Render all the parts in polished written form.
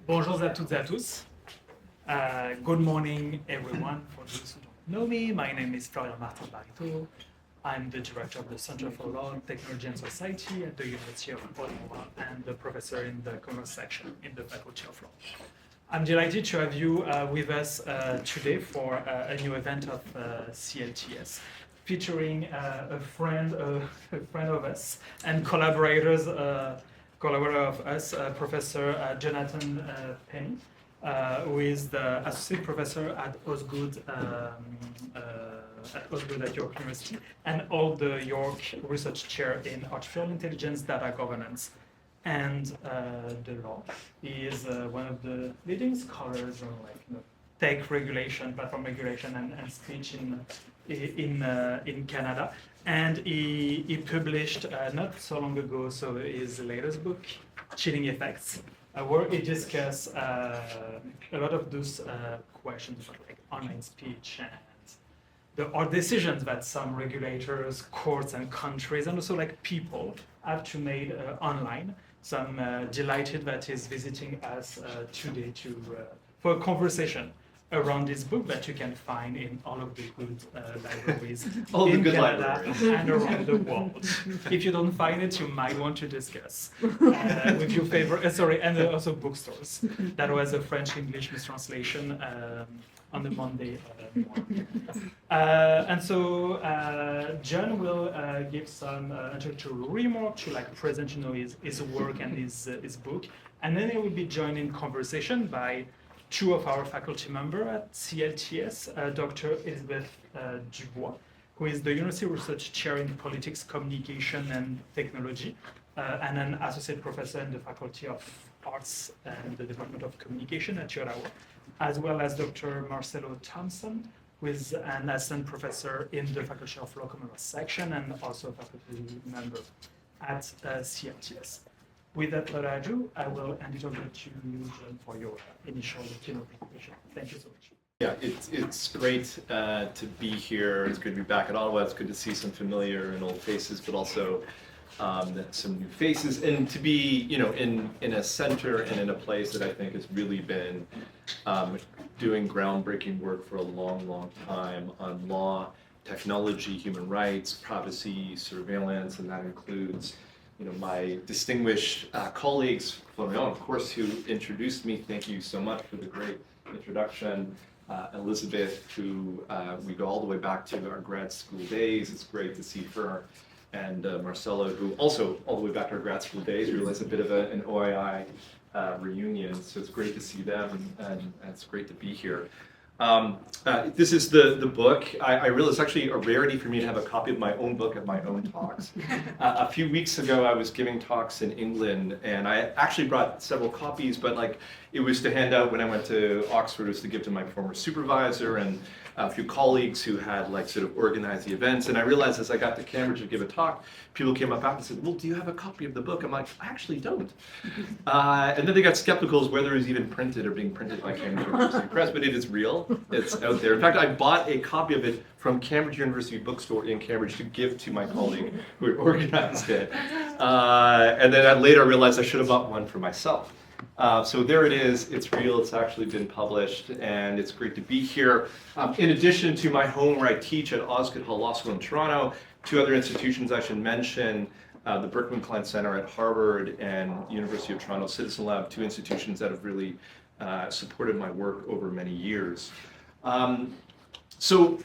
Bonjour à toutes et à tous. Good morning, everyone. For those who don't know me, my name is Florian Martin Barito. I'm the director of the Center for Law, Technology and Society at the University of Ottawa and the professor in the commerce section in the Faculty of Law. I'm delighted to have you with us today for a new event of CLTS, featuring a friend of us and collaborator of us, Professor Jonathan Penney, who is the associate professor at Osgood at York University, and all the York Research Chair in Artificial Intelligence, Data Governance, and the law. He is one of the leading scholars on tech regulation, platform regulation, and speech in Canada. And he published not so long ago, so his latest book, Chilling Effects, where he discussed a lot of those questions about online speech and or decisions that some regulators, courts, and countries, and also people have to make online. So I'm delighted that he's visiting us today for a conversation around this book that you can find in all of the good libraries in Canada and around the world. If you don't find it, you might want to discuss with your favorite, and also bookstores. That was a French-English mistranslation on the Monday morning. And so Jon will give some introductory remarks to present his work and his book, and then he will be joined in conversation by two of our faculty members at CLTS, Dr. Elizabeth Dubois, who is the University Research Chair in Politics, Communication, and Technology, and an associate professor in the Faculty of Arts and the Department of Communication at Ottawa, as well as Dr. Marcelo Thompson, who is an assistant professor in the Faculty of Law Commerce section and also a faculty member at CLTS. Without further ado, I will hand it over to you, Jon, for your initial presentation. Thank you so much. Yeah, it's great to be here. It's good to be back at Ottawa. It's good to see some familiar and old faces, but also some new faces, and to be, in a center and in a place that I think has really been doing groundbreaking work for a long, long time on law, technology, human rights, privacy, surveillance, and that includes my distinguished colleagues, Florian, of course, who introduced me. Thank you so much for the great introduction. Elizabeth, who we go all the way back to our grad school days. It's great to see her. And Marcelo, who also all the way back to our grad school days, realized a bit of an OII reunion. So it's great to see them, and it's great to be here. This is the book. I realize it's actually a rarity for me to have a copy of my own book at my own talks. A few weeks ago, I was giving talks in England, and I actually brought several copies, but it was to hand out when I went to Oxford. It was to give to my former supervisor and a few colleagues who had sort of organized the events. And I realized as I got to Cambridge to give a talk, people came up after and said, "Well, do you have a copy of the book?" I'm like, "I actually don't." And then they got skeptical as whether it was even printed or being printed by Cambridge University Press, but it is real. It's out there. In fact, I bought a copy of it from Cambridge University Bookstore in Cambridge to give to my colleague who had organized it. And then later I realized I should have bought one for myself. So there it is. It's real. It's actually been published, and it's great to be here. In addition to my home where I teach at Osgood Hall Law School in Toronto, two other institutions I should mention, the Berkman Klein Center at Harvard and University of Toronto Citizen Lab, two institutions that have really supported my work over many years. So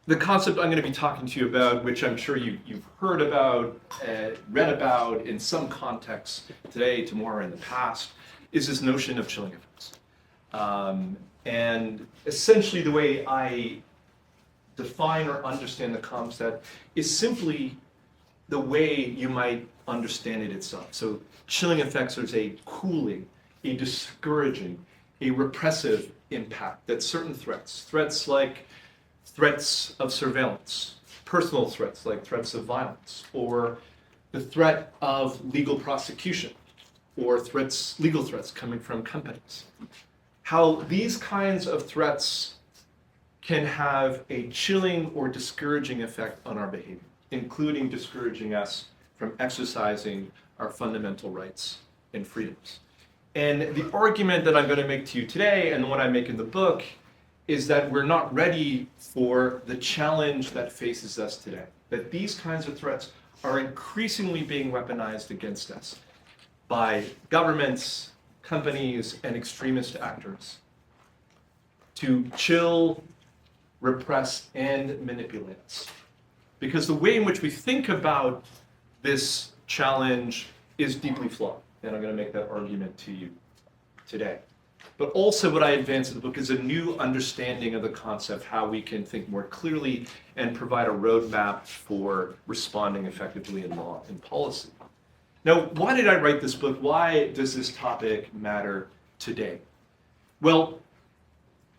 the concept I'm going to be talking to you about, which I'm sure you've heard about, read about in some context today, tomorrow, in the past, is this notion of chilling effects. And essentially the way I define or understand the concept is simply the way you might understand it itself. So chilling effects is a cooling, a discouraging, a repressive impact that certain threats like threats of surveillance, personal threats like threats of violence, or the threat of legal prosecution, or legal threats coming from companies. How these kinds of threats can have a chilling or discouraging effect on our behavior, including discouraging us from exercising our fundamental rights and freedoms. And the argument that I'm going to make to you today, and the one I make in the book, is that we're not ready for the challenge that faces us today. That these kinds of threats are increasingly being weaponized against us by governments, companies, and extremist actors to chill, repress, and manipulate us. Because the way in which we think about this challenge is deeply flawed, and I'm going to make that argument to you today. But also what I advance in the book is a new understanding of the concept, how we can think more clearly and provide a roadmap for responding effectively in law and policy. Now, why did I write this book? Why does this topic matter today? Well,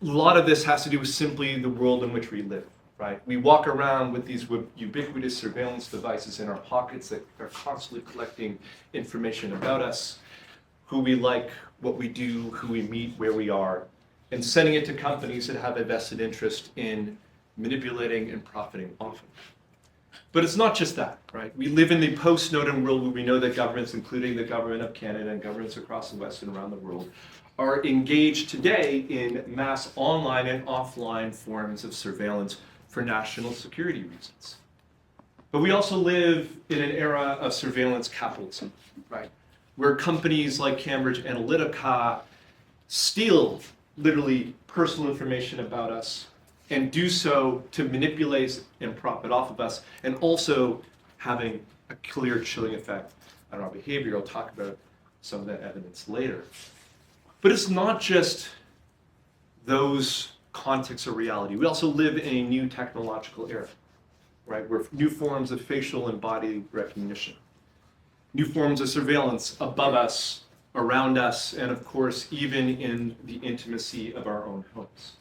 a lot of this has to do with simply the world in which we live, right? We walk around with these ubiquitous surveillance devices in our pockets that are constantly collecting information about us, who we like, what we do, who we meet, where we are, and sending it to companies that have a vested interest in manipulating and profiting off of it. But it's not just that, right? We live in the post-Snowden world where we know that governments, including the government of Canada and governments across the West and around the world, are engaged today in mass online and offline forms of surveillance for national security reasons. But we also live in an era of surveillance capitalism, right? Where companies like Cambridge Analytica steal literally personal information about us and do so to manipulate and profit off of us, and also having a clear chilling effect on our behavior. I'll talk about some of that evidence later. But it's not just those contexts of reality. We also live in a new technological era, right? Where new forms of facial and body recognition, new forms of surveillance above us, around us, and of course, even in the intimacy of our own homes.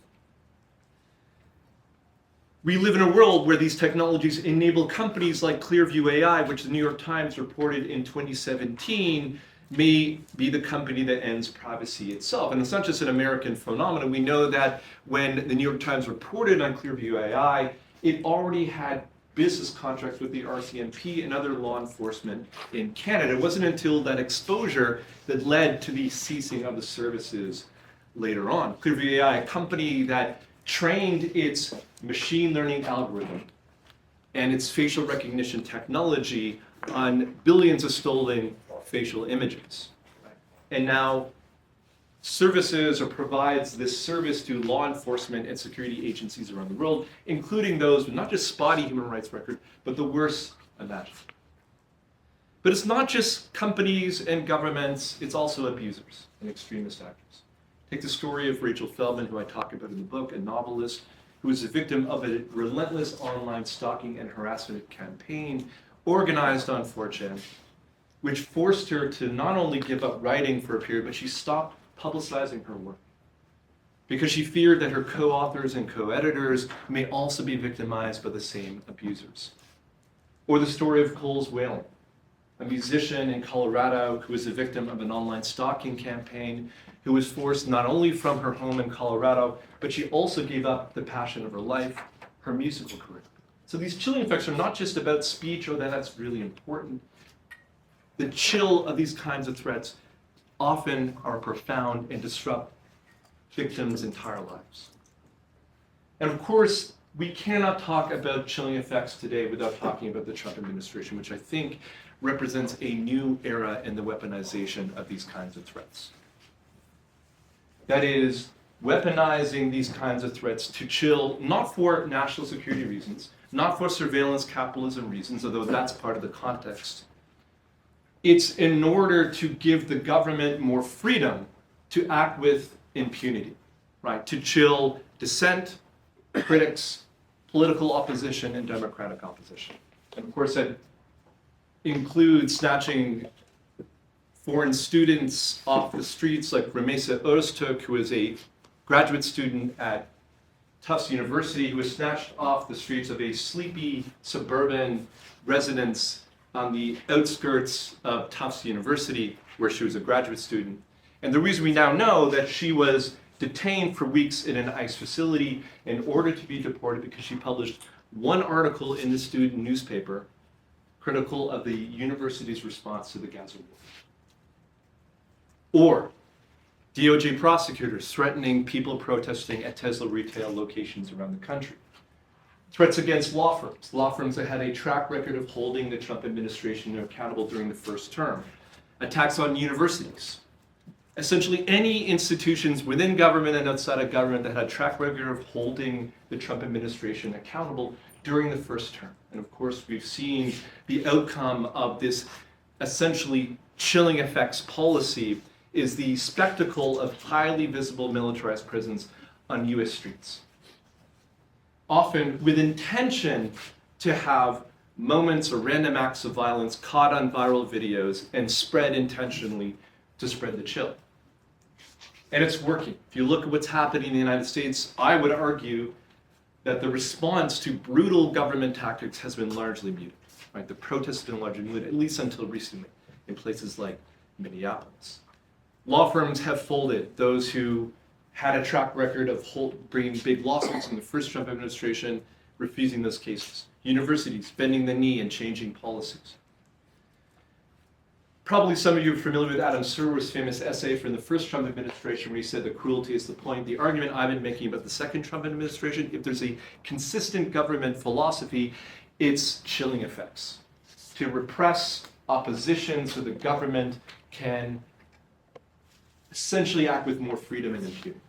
We live in a world where these technologies enable companies like Clearview AI, which the New York Times reported in 2017, may be the company that ends privacy itself. And it's not just an American phenomenon. We know that when the New York Times reported on Clearview AI, it already had business contracts with the RCMP and other law enforcement in Canada. It wasn't until that exposure that led to the ceasing of the services later on. Clearview AI, a company that trained its machine learning algorithm and its facial recognition technology on billions of stolen facial images. And now services or provides this service to law enforcement and security agencies around the world, including those with not just spotty human rights record, but the worst imaginable. But it's not just companies and governments, it's also abusers and extremist actors. Take the story of Rachel Feldman, who I talk about in the book, a novelist who was the victim of a relentless online stalking and harassment campaign organized on 4chan, which forced her to not only give up writing for a period, but she stopped publicizing her work because she feared that her co-authors and co-editors may also be victimized by the same abusers. Or the story of Coles Whalen, a musician in Colorado who was the victim of an online stalking campaign, who was forced not only from her home in Colorado, but she also gave up the passion of her life, her musical career. So these chilling effects are not just about speech, although that's really important. The chill of these kinds of threats often are profound and disrupt victims' entire lives. And of course, we cannot talk about chilling effects today without talking about the Trump administration, which I think represents a new era in the weaponization of these kinds of threats. That is, weaponizing these kinds of threats to chill, not for national security reasons, not for surveillance capitalism reasons, although that's part of the context. It's in order to give the government more freedom to act with impunity, right? To chill dissent, critics, political opposition, and democratic opposition. And of course, that includes snatching foreign students off the streets, like Remesa Öztürk, who is a graduate student at Tufts University, who was snatched off the streets of a sleepy suburban residence on the outskirts of Tufts University, where she was a graduate student. And the reason we now know that she was detained for weeks in an ICE facility in order to be deported because she published one article in the student newspaper critical of the university's response to the Gaza war. Or DOJ prosecutors threatening people protesting at Tesla retail locations around the country. Threats against law firms that had a track record of holding the Trump administration accountable during the first term. Attacks on universities. Essentially any institutions within government and outside of government that had a track record of holding the Trump administration accountable during the first term. And of course, we've seen the outcome of this essentially chilling effects policy is the spectacle of highly visible militarized prisons on US streets. Often with intention to have moments or random acts of violence caught on viral videos and spread intentionally to spread the chill. And it's working. If you look at what's happening in the United States, I would argue that the response to brutal government tactics has been largely muted. Right? The protests have been largely muted, at least until recently, in places like Minneapolis. Law firms have folded. Those who had a track record of bringing big lawsuits in the first Trump administration, refusing those cases. Universities bending the knee and changing policies. Probably some of you are familiar with Adam Serwer's famous essay from the first Trump administration where he said the cruelty is the point. The argument I've been making about the second Trump administration, if there's a consistent government philosophy, it's chilling effects. To repress opposition so the government can essentially act with more freedom and impunity.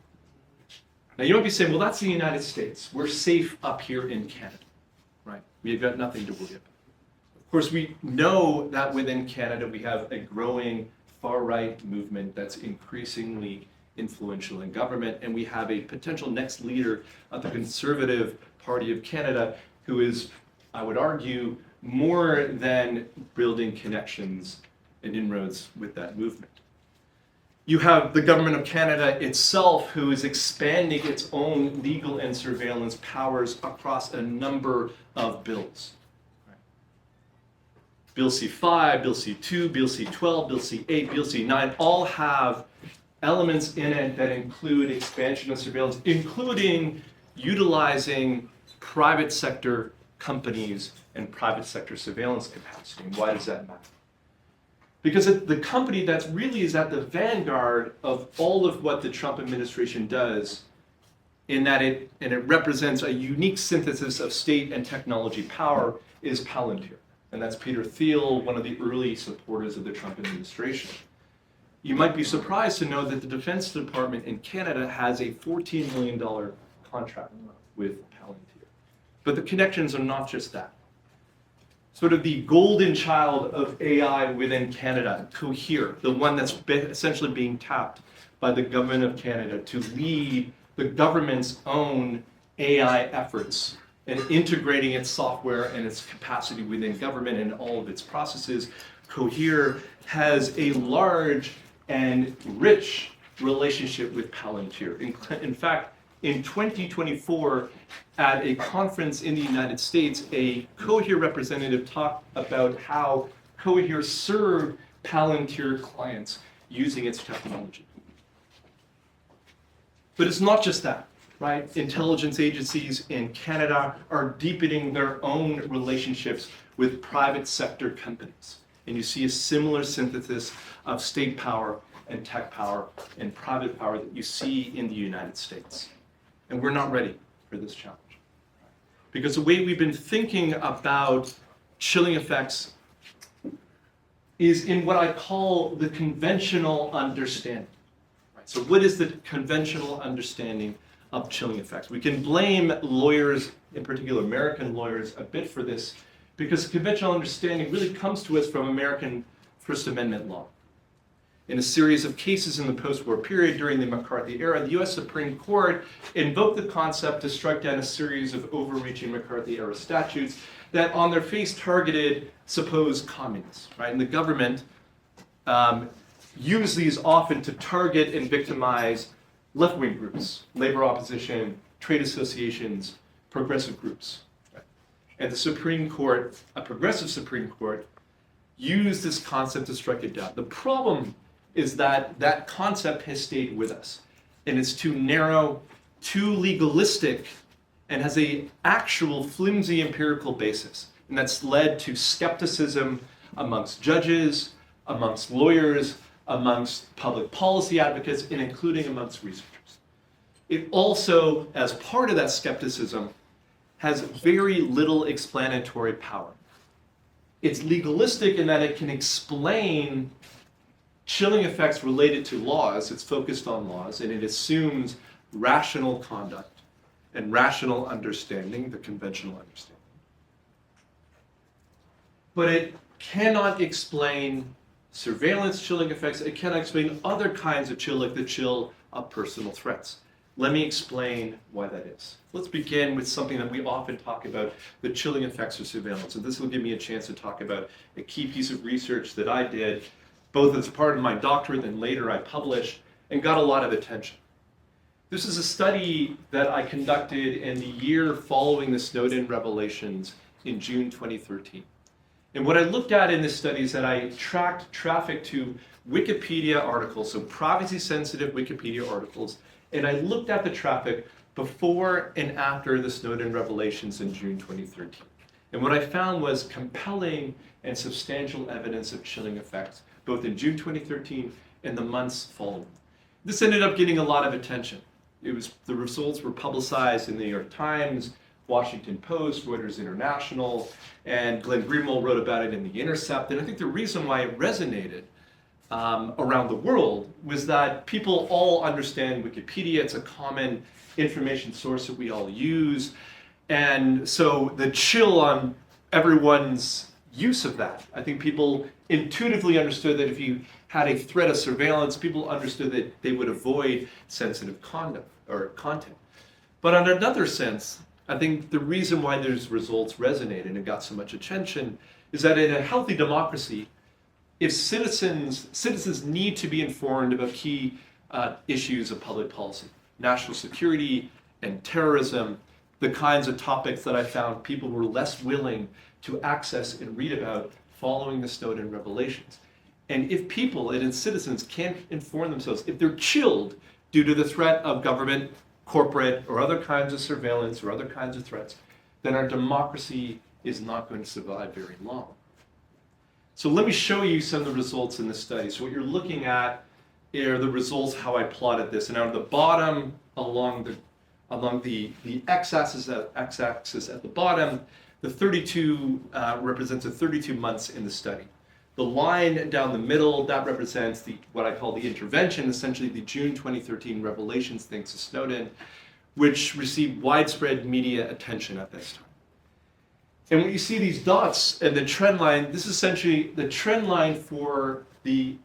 Now you might be saying, well, that's the United States. We're safe up here in Canada, right? We've got nothing to worry about. Of course, we know that within Canada we have a growing far-right movement that's increasingly influential in government, and we have a potential next leader of the Conservative Party of Canada who is, I would argue, more than building connections and inroads with that movement. You have the government of Canada itself who is expanding its own legal and surveillance powers across a number of bills. Bill C-5, Bill C-2, Bill C-12, Bill C-8, Bill C-9 all have elements in it that include expansion of surveillance, including utilizing private sector companies and private sector surveillance capacity. And why does that matter? Because the company that really is at the vanguard of all of what the Trump administration does, in that it represents a unique synthesis of state and technology power, is Palantir. And that's Peter Thiel, one of the early supporters of the Trump administration. You might be surprised to know that the Defense Department in Canada has a $14 million contract with Palantir. But the connections are not just that. Sort of the golden child of AI within Canada, Cohere, the one that's essentially being tapped by the government of Canada to lead the government's own AI efforts and integrating its software and its capacity within government and all of its processes. Cohere has a large and rich relationship with Palantir. In fact, in 2024, at a conference in the United States, a Cohere representative talked about how Cohere served Palantir clients using its technology. But it's not just that, right? Intelligence agencies in Canada are deepening their own relationships with private sector companies. And you see a similar synthesis of state power and tech power and private power that you see in the United States. And we're not ready for this challenge. Because the way we've been thinking about chilling effects is in what I call the conventional understanding. Right? So what is the conventional understanding of chilling effects? We can blame lawyers, in particular American lawyers, a bit for this, because conventional understanding really comes to us from American First Amendment law. In a series of cases in the post-war period during the McCarthy era, the US Supreme Court invoked the concept to strike down a series of overreaching McCarthy-era statutes that on their face targeted supposed communists, right? And the government used these often to target and victimize left-wing groups, labor opposition, trade associations, progressive groups. Right? And the Supreme Court, a progressive Supreme Court, used this concept to strike it down. The problem is that that concept has stayed with us. And it's too narrow, too legalistic, and has an actual flimsy empirical basis. And that's led to skepticism amongst judges, amongst lawyers, amongst public policy advocates, and including amongst researchers. It also, as part of that skepticism, has very little explanatory power. It's legalistic in that it can explain chilling effects related to laws. It's focused on laws, and it assumes rational conduct and rational understanding, the conventional understanding. But it cannot explain surveillance chilling effects. It cannot explain other kinds of chill, like the chill of personal threats. Let me explain why that is. Let's begin with something that we often talk about, the chilling effects of surveillance. And this will give me a chance to talk about a key piece of research that I did, both as part of my doctorate and later I published, and got a lot of attention. This is a study that I conducted in the year following the Snowden revelations in June 2013. And what I looked at in this study is that I tracked traffic to Wikipedia articles, so privacy-sensitive Wikipedia articles, and I looked at the traffic before and after the Snowden revelations in June 2013. And what I found was compelling and substantial evidence of chilling effects, both in June 2013 and the months following. This ended up getting a lot of attention. The results were publicized in the New York Times, Washington Post, Reuters International, and Glenn Greenwald wrote about it in The Intercept. And I think the reason why it resonated around the world was that people all understand Wikipedia. It's a common information source that we all use. And so the chill on everyone's use of that, I think people intuitively understood that if you had a threat of surveillance, people understood that they would avoid sensitive conduct or content. But in another sense, I think the reason why those results resonated and got so much attention is that in a healthy democracy, if citizens need to be informed about key issues of public policy, national security and terrorism, the kinds of topics that I found people were less willing to access and read about following the Snowden revelations. And if people and citizens can't inform themselves, if they're chilled due to the threat of government, corporate, or other kinds of surveillance or other kinds of threats, then our democracy is not going to survive very long. So let me show you some of the results in this study. So what you're looking at are the results, how I plotted this. And on the bottom, along the x-axis at the bottom, the 32 represents the 32 months in the study. The line down the middle, that represents what I call the intervention, essentially the June 2013 revelations thanks to Snowden, which received widespread media attention at this time. And when you see these dots and the trend line, this is essentially the trend line for the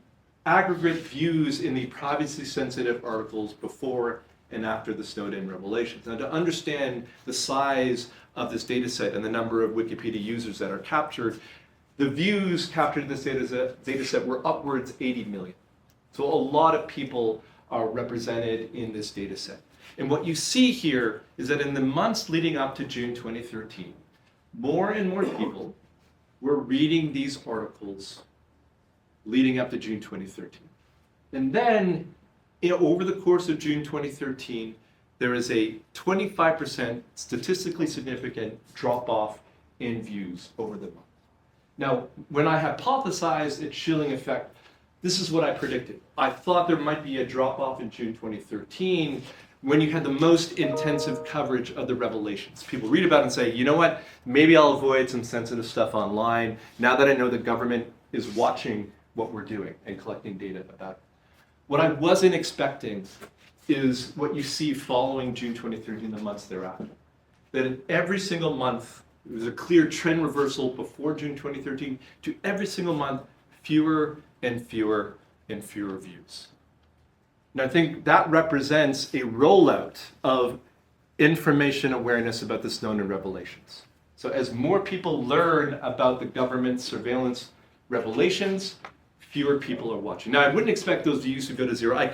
aggregate views in the privacy-sensitive articles before and after the Snowden revelations. Now, to understand the size of this data set and the number of Wikipedia users that are captured, the views captured in this data set were upwards 80 million. So a lot of people are represented in this data set. And what you see here is that in the months leading up to June 2013, more and more people were reading these articles leading up to June 2013. And then, over the course of June 2013, there is a 25% statistically significant drop-off in views over the month. Now, when I hypothesized a chilling effect, this is what I predicted. I thought there might be a drop-off in June 2013 when you had the most intensive coverage of the revelations. People read about it and say, you know what, maybe I'll avoid some sensitive stuff online now that I know the government is watching what we're doing and collecting data about it. What I wasn't expecting is what you see following June 2013, the months thereafter. That in every single month, there was a clear trend reversal before June 2013 to every single month, fewer and fewer and fewer views. And I think that represents a rollout of information awareness about the Snowden revelations. So as more people learn about the government surveillance revelations, fewer people are watching. Now, I wouldn't expect those views to go to zero. I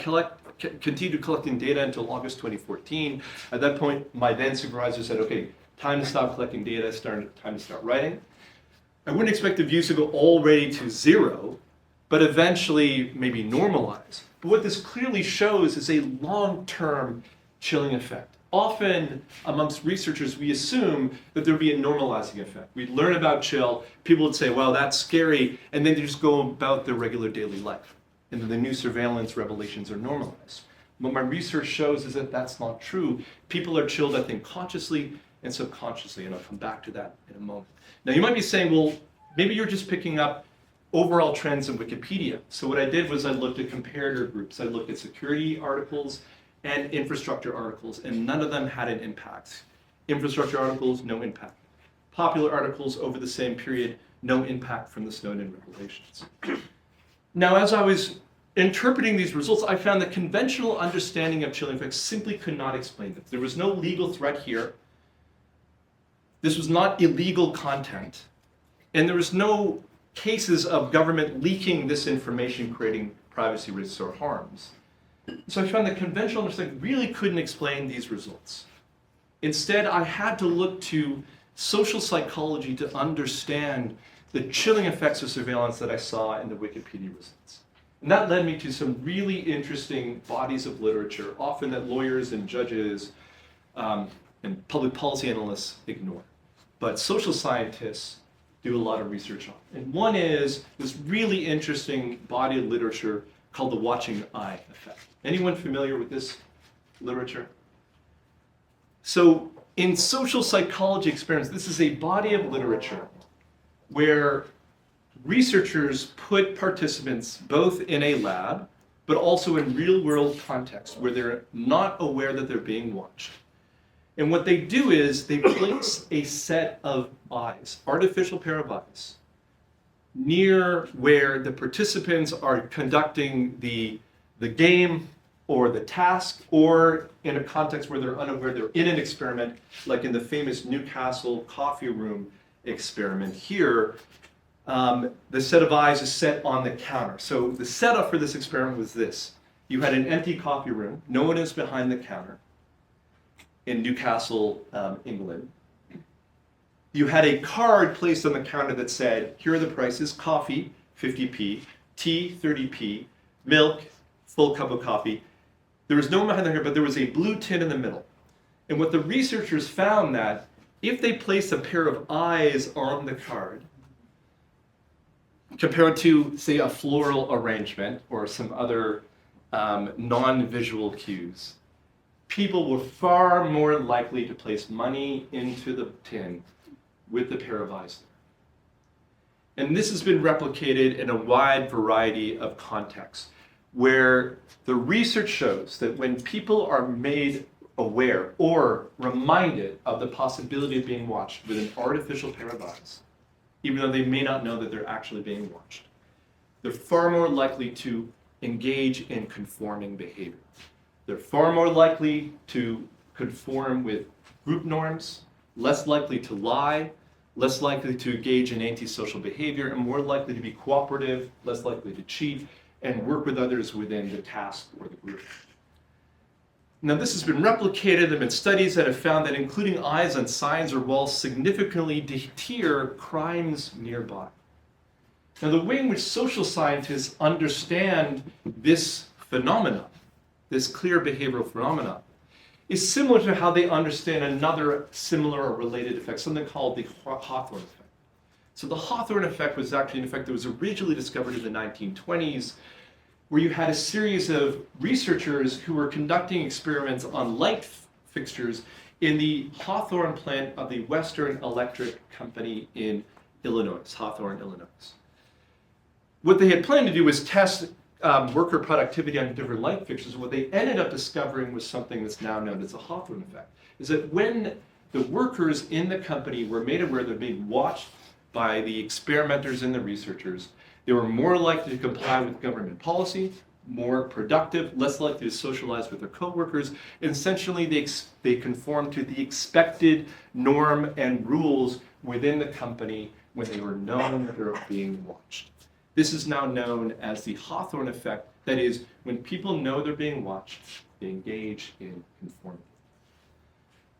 continued collecting data until August 2014. At that point, my then supervisor said, okay, time to stop collecting data, time to start writing. I wouldn't expect the views to go already to zero, but eventually maybe normalize. But what this clearly shows is a long-term chilling effect. Often amongst researchers, we assume that there'd be a normalizing effect. We'd learn about chill, people would say, well, that's scary, and then they just go about their regular daily life. and then the new surveillance revelations are normalized. What my research shows is that that's not true. People are chilled, I think, consciously and subconsciously, and I'll come back to that in a moment. Now, you might be saying, well, maybe you're just picking up overall trends in Wikipedia. So what I did was I looked at comparator groups. I looked at security articles and infrastructure articles, and none of them had an impact. Infrastructure articles, no impact. Popular articles over the same period, no impact from the Snowden revelations. Now, as I was interpreting these results, I found that conventional understanding of chilling effects simply could not explain them. There was no legal threat here. This was not illegal content. And there was no cases of government leaking this information, creating privacy risks or harms. So I found that conventional understanding really couldn't explain these results. Instead, I had to look to social psychology to understand the chilling effects of surveillance that I saw in the Wikipedia results. And that led me to some really interesting bodies of literature, often that lawyers and judges and public policy analysts ignore. But social scientists do a lot of research on. And one is this really interesting body of literature called the watching eye effect. Anyone familiar with this literature? So in social psychology experiments, this is a body of literature where researchers put participants both in a lab, but also in real-world context where they're not aware that they're being watched. And what they do is they place a set of eyes, artificial pair of eyes, near where the participants are conducting the game or the task, or in a context where they're unaware they're in an experiment, like in the famous Newcastle coffee room experiment here. The set of eyes is set on the counter. So the setup for this experiment was this. You had an empty coffee room. No one is behind the counter in Newcastle, England. You had a card placed on the counter that said, here are the prices: coffee, 50p, tea, 30p, milk, full cup of coffee. There was no one behind the counter, but there was a blue tin in the middle. And what the researchers found that if they placed a pair of eyes on the card, compared to, say, a floral arrangement or some other non-visual cues, people were far more likely to place money into the tin with the pair of eyes there. And this has been replicated in a wide variety of contexts, where the research shows that when people are made aware or reminded of the possibility of being watched with an artificial pair of eyes, even though they may not know that they're actually being watched, they're far more likely to engage in conforming behavior. They're far more likely to conform with group norms, less likely to lie, less likely to engage in antisocial behavior, and more likely to be cooperative, less likely to cheat, and work with others within the task or the group. Now, this has been replicated. There have been studies that have found that including eyes on signs or walls significantly deter crimes nearby. Now, the way in which social scientists understand this phenomenon, this clear behavioral phenomenon, is similar to how they understand another similar or related effect, something called the Hawthorne effect. So the Hawthorne effect was actually an effect that was originally discovered in the 1920s, where you had a series of researchers who were conducting experiments on light fixtures in the Hawthorne plant of the Western Electric Company in Illinois, Hawthorne, Illinois. What they had planned to do was test worker productivity on different light fixtures. What they ended up discovering was something that's now known as the Hawthorne effect, is that when the workers in the company were made aware they're being watched by the experimenters and the researchers, they were more likely to comply with government policy, more productive, less likely to socialize with their coworkers. And essentially, they conformed to the expected norm and rules within the company when they were known that they were being watched. This is now known as the Hawthorne effect. That is, when people know they're being watched, they engage in conformity.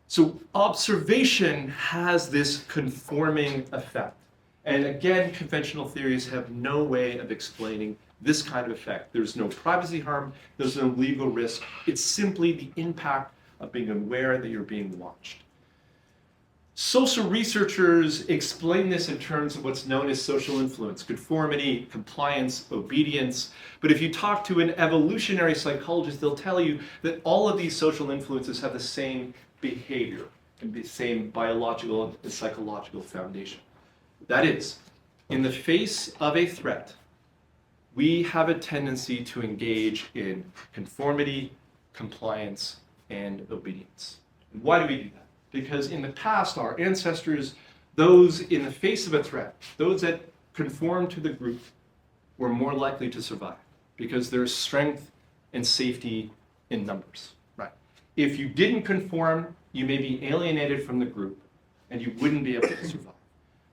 So observation has this conforming effect. And again, conventional theories have no way of explaining this kind of effect. There's no privacy harm, there's no legal risk. It's simply the impact of being aware that you're being watched. Social researchers explain this in terms of what's known as social influence, conformity, compliance, obedience. But if you talk to an evolutionary psychologist, they'll tell you that all of these social influences have the same behavior and the same biological and psychological foundation. That is, in the face of a threat, we have a tendency to engage in conformity, compliance, and obedience. And why do we do that? Because in the past, our ancestors, those in the face of a threat, those that conformed to the group, were more likely to survive because there's strength and safety in numbers. Right? If you didn't conform, you may be alienated from the group and you wouldn't be able to survive.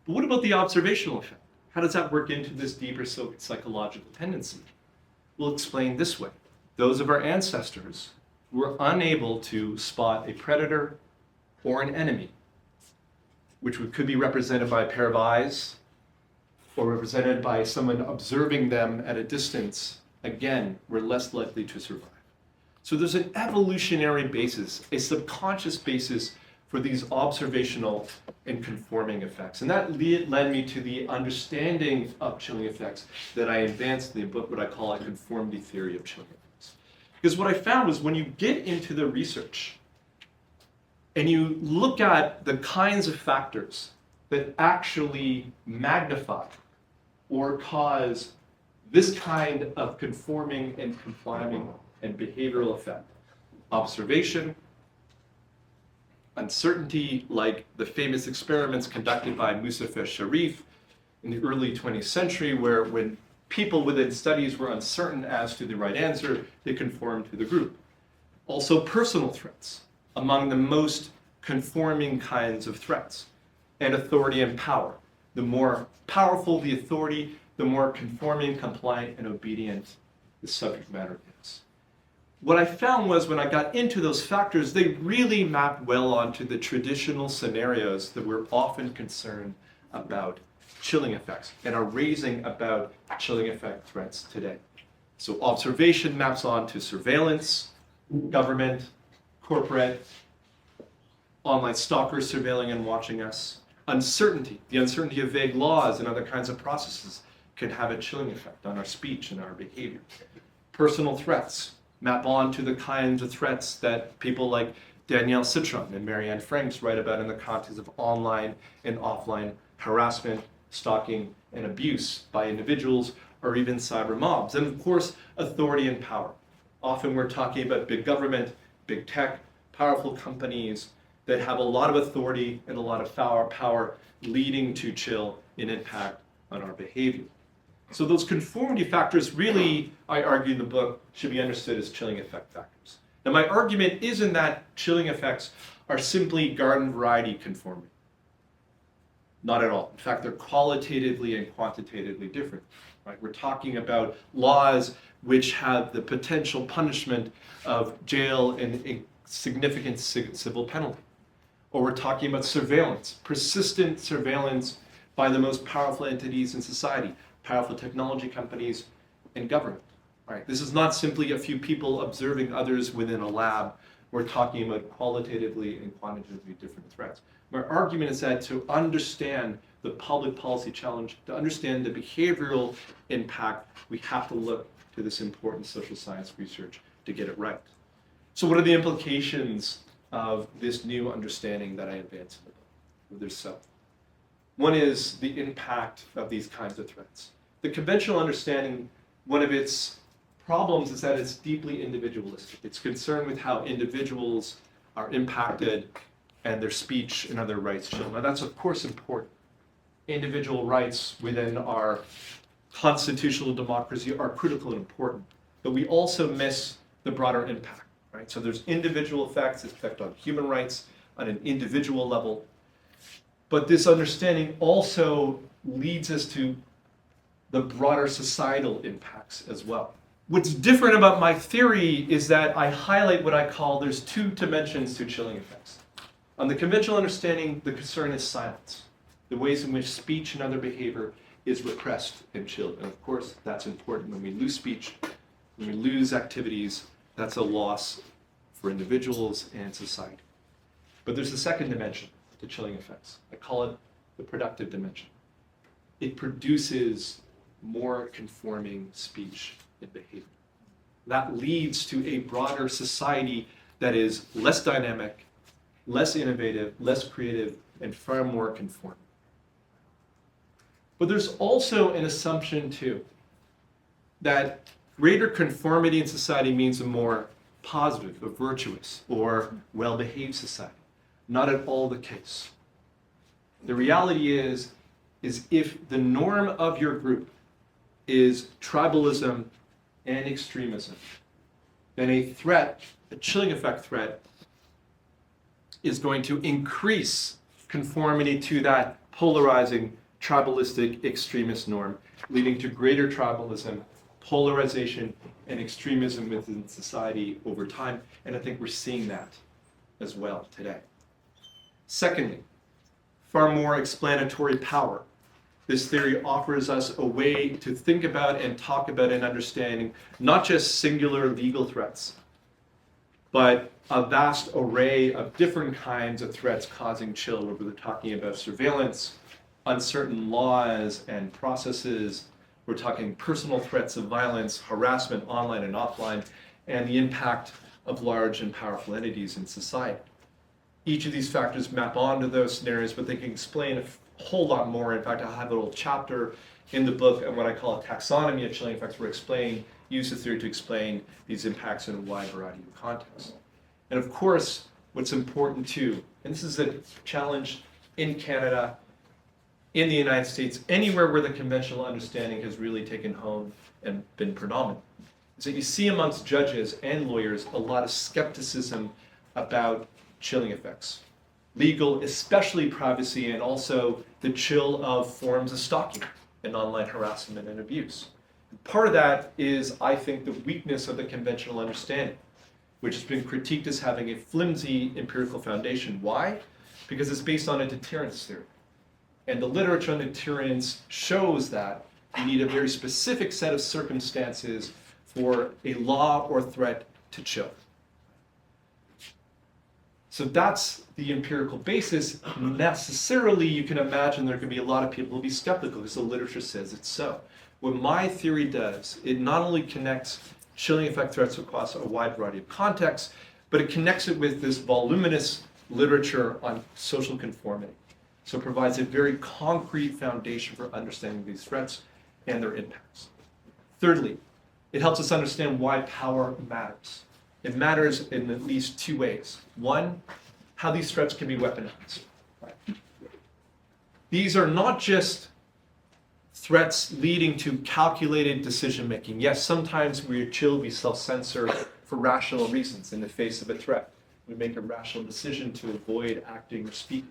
But what about the observational effect? How does that work into this deeper psychological tendency? We'll explain this way. Those of our ancestors who were unable to spot a predator or an enemy, which could be represented by a pair of eyes or represented by someone observing them at a distance, again, we're less likely to survive. So there's an evolutionary basis, a subconscious basis for these observational and conforming effects. And that led me to the understanding of chilling effects that I advanced in the book, what I call a conformity theory of chilling effects. Because what I found was when you get into the research, and you look at the kinds of factors that actually magnify or cause this kind of conforming and complying and behavioral effect. Observation, uncertainty, like the famous experiments conducted by Mustafa Sharif in the early 20th century, where when people within studies were uncertain as to the right answer, they conformed to the group. Also personal threats, among the most conforming kinds of threats, and authority and power. The more powerful the authority, the more conforming, compliant, and obedient the subject matter is. What I found was when I got into those factors, they really mapped well onto the traditional scenarios that we're often concerned about chilling effects and are raising about chilling effect threats today. So observation maps onto surveillance, government, corporate, online stalkers surveilling and watching us. Uncertainty, the uncertainty of vague laws and other kinds of processes can have a chilling effect on our speech and our behavior. Personal threats map on to the kinds of threats that people like Danielle Citron and Marianne Franks write about in the context of online and offline harassment, stalking, and abuse by individuals or even cyber mobs. And of course, authority and power. Often we're talking about big government, big tech, powerful companies that have a lot of authority and a lot of power leading to chill and impact on our behavior. So those conformity factors really, I argue in the book, should be understood as chilling effect factors. Now my argument isn't that chilling effects are simply garden variety conformity. Not at all. In fact, they're qualitatively and quantitatively different. Right? We're talking about laws which have the potential punishment of jail and a significant civil penalty. Or we're talking about surveillance, persistent surveillance by the most powerful entities in society, powerful technology companies and government. Right? This is not simply a few people observing others within a lab. We're talking about qualitatively and quantitatively different threats. My argument is that to understand the public policy challenge, to understand the behavioral impact, we have to look to this important social science research to get it right. So what are the implications of this new understanding that I advance in the book? Well, there's several. One is the impact of these kinds of threats. The conventional understanding, one of its problems is that it's deeply individualistic. It's concerned with how individuals are impacted and their speech and other rights chill. Now that's of course important. Individual rights within our constitutional democracy are critical and important, but we also miss the broader impact. Right? So there's individual effects, its effect on human rights on an individual level. But this understanding also leads us to the broader societal impacts as well. What's different about my theory is that I highlight what I call there's two dimensions to chilling effects. On the conventional understanding, the concern is silence, the ways in which speech and other behavior is repressed and chilled. And of course, that's important. When we lose speech, when we lose activities, that's a loss for individuals and society. But there's a second dimension, to chilling effects. I call it the productive dimension. It produces more conforming speech and behavior. That leads to a broader society that is less dynamic, less innovative, less creative, and far more conforming. But there's also an assumption, too, that greater conformity in society means a more positive, a virtuous, or well-behaved society. Not at all the case. The reality is if the norm of your group is tribalism and extremism, then a threat, a chilling effect threat, is going to increase conformity to that polarizing, tribalistic, extremist norm, leading to greater tribalism, polarization, and extremism within society over time. And I think we're seeing that as well today. Secondly, far more explanatory power. This theory offers us a way to think about and talk about and understanding not just singular legal threats, but a vast array of different kinds of threats causing chill, where we're talking about surveillance, uncertain laws and processes, we're talking personal threats of violence, harassment online and offline, and the impact of large and powerful entities in society. Each of these factors map onto those scenarios, but they can explain a whole lot more. In fact, I have a little chapter in the book on what I call a taxonomy of chilling effects, where I use the theory to explain these impacts in a wide variety of contexts. And of course, what's important too, and this is a challenge in Canada, in the United States, anywhere where the conventional understanding has really taken home and been predominant, is that you see amongst judges and lawyers a lot of skepticism about chilling effects. Legal, especially privacy, and also the chill of forms of stalking and online harassment and abuse. And part of that is, I think, the weakness of the conventional understanding, which has been critiqued as having a flimsy empirical foundation. Why? Because it's based on a deterrence theory. And the literature on deterrence shows that you need a very specific set of circumstances for a law or threat to chill. So that's the empirical basis. Necessarily, you can imagine there can be a lot of people who will be skeptical because the literature says it's so. What my theory does, it not only connects chilling effect threats across a wide variety of contexts, but it connects it with this voluminous literature on social conformity. So it provides a very concrete foundation for understanding these threats and their impacts. Thirdly, it helps us understand why power matters. It matters in at least two ways. One, how these threats can be weaponized. These are not just threats leading to calculated decision making. Yes, sometimes we're chilled, we self-censor for rational reasons in the face of a threat. We make a rational decision to avoid acting or speaking.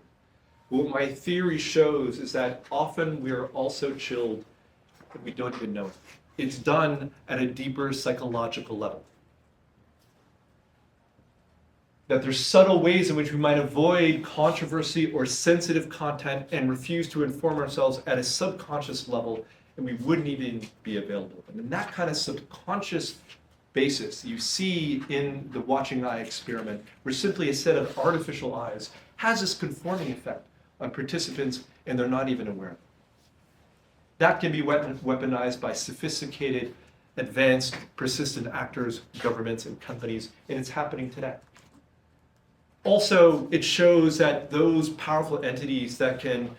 What my theory shows is that often we're also chilled but we don't even know it. It's done at a deeper psychological level. That there's subtle ways in which we might avoid controversy or sensitive content and refuse to inform ourselves at a subconscious level, and we wouldn't even be available. And in that kind of subconscious basis you see in the watching eye experiment, where simply a set of artificial eyes has this conforming effect on participants, and they're not even aware of it. That can be weaponized by sophisticated, advanced, persistent actors, governments, and companies, and it's happening today. Also, it shows that those powerful entities that can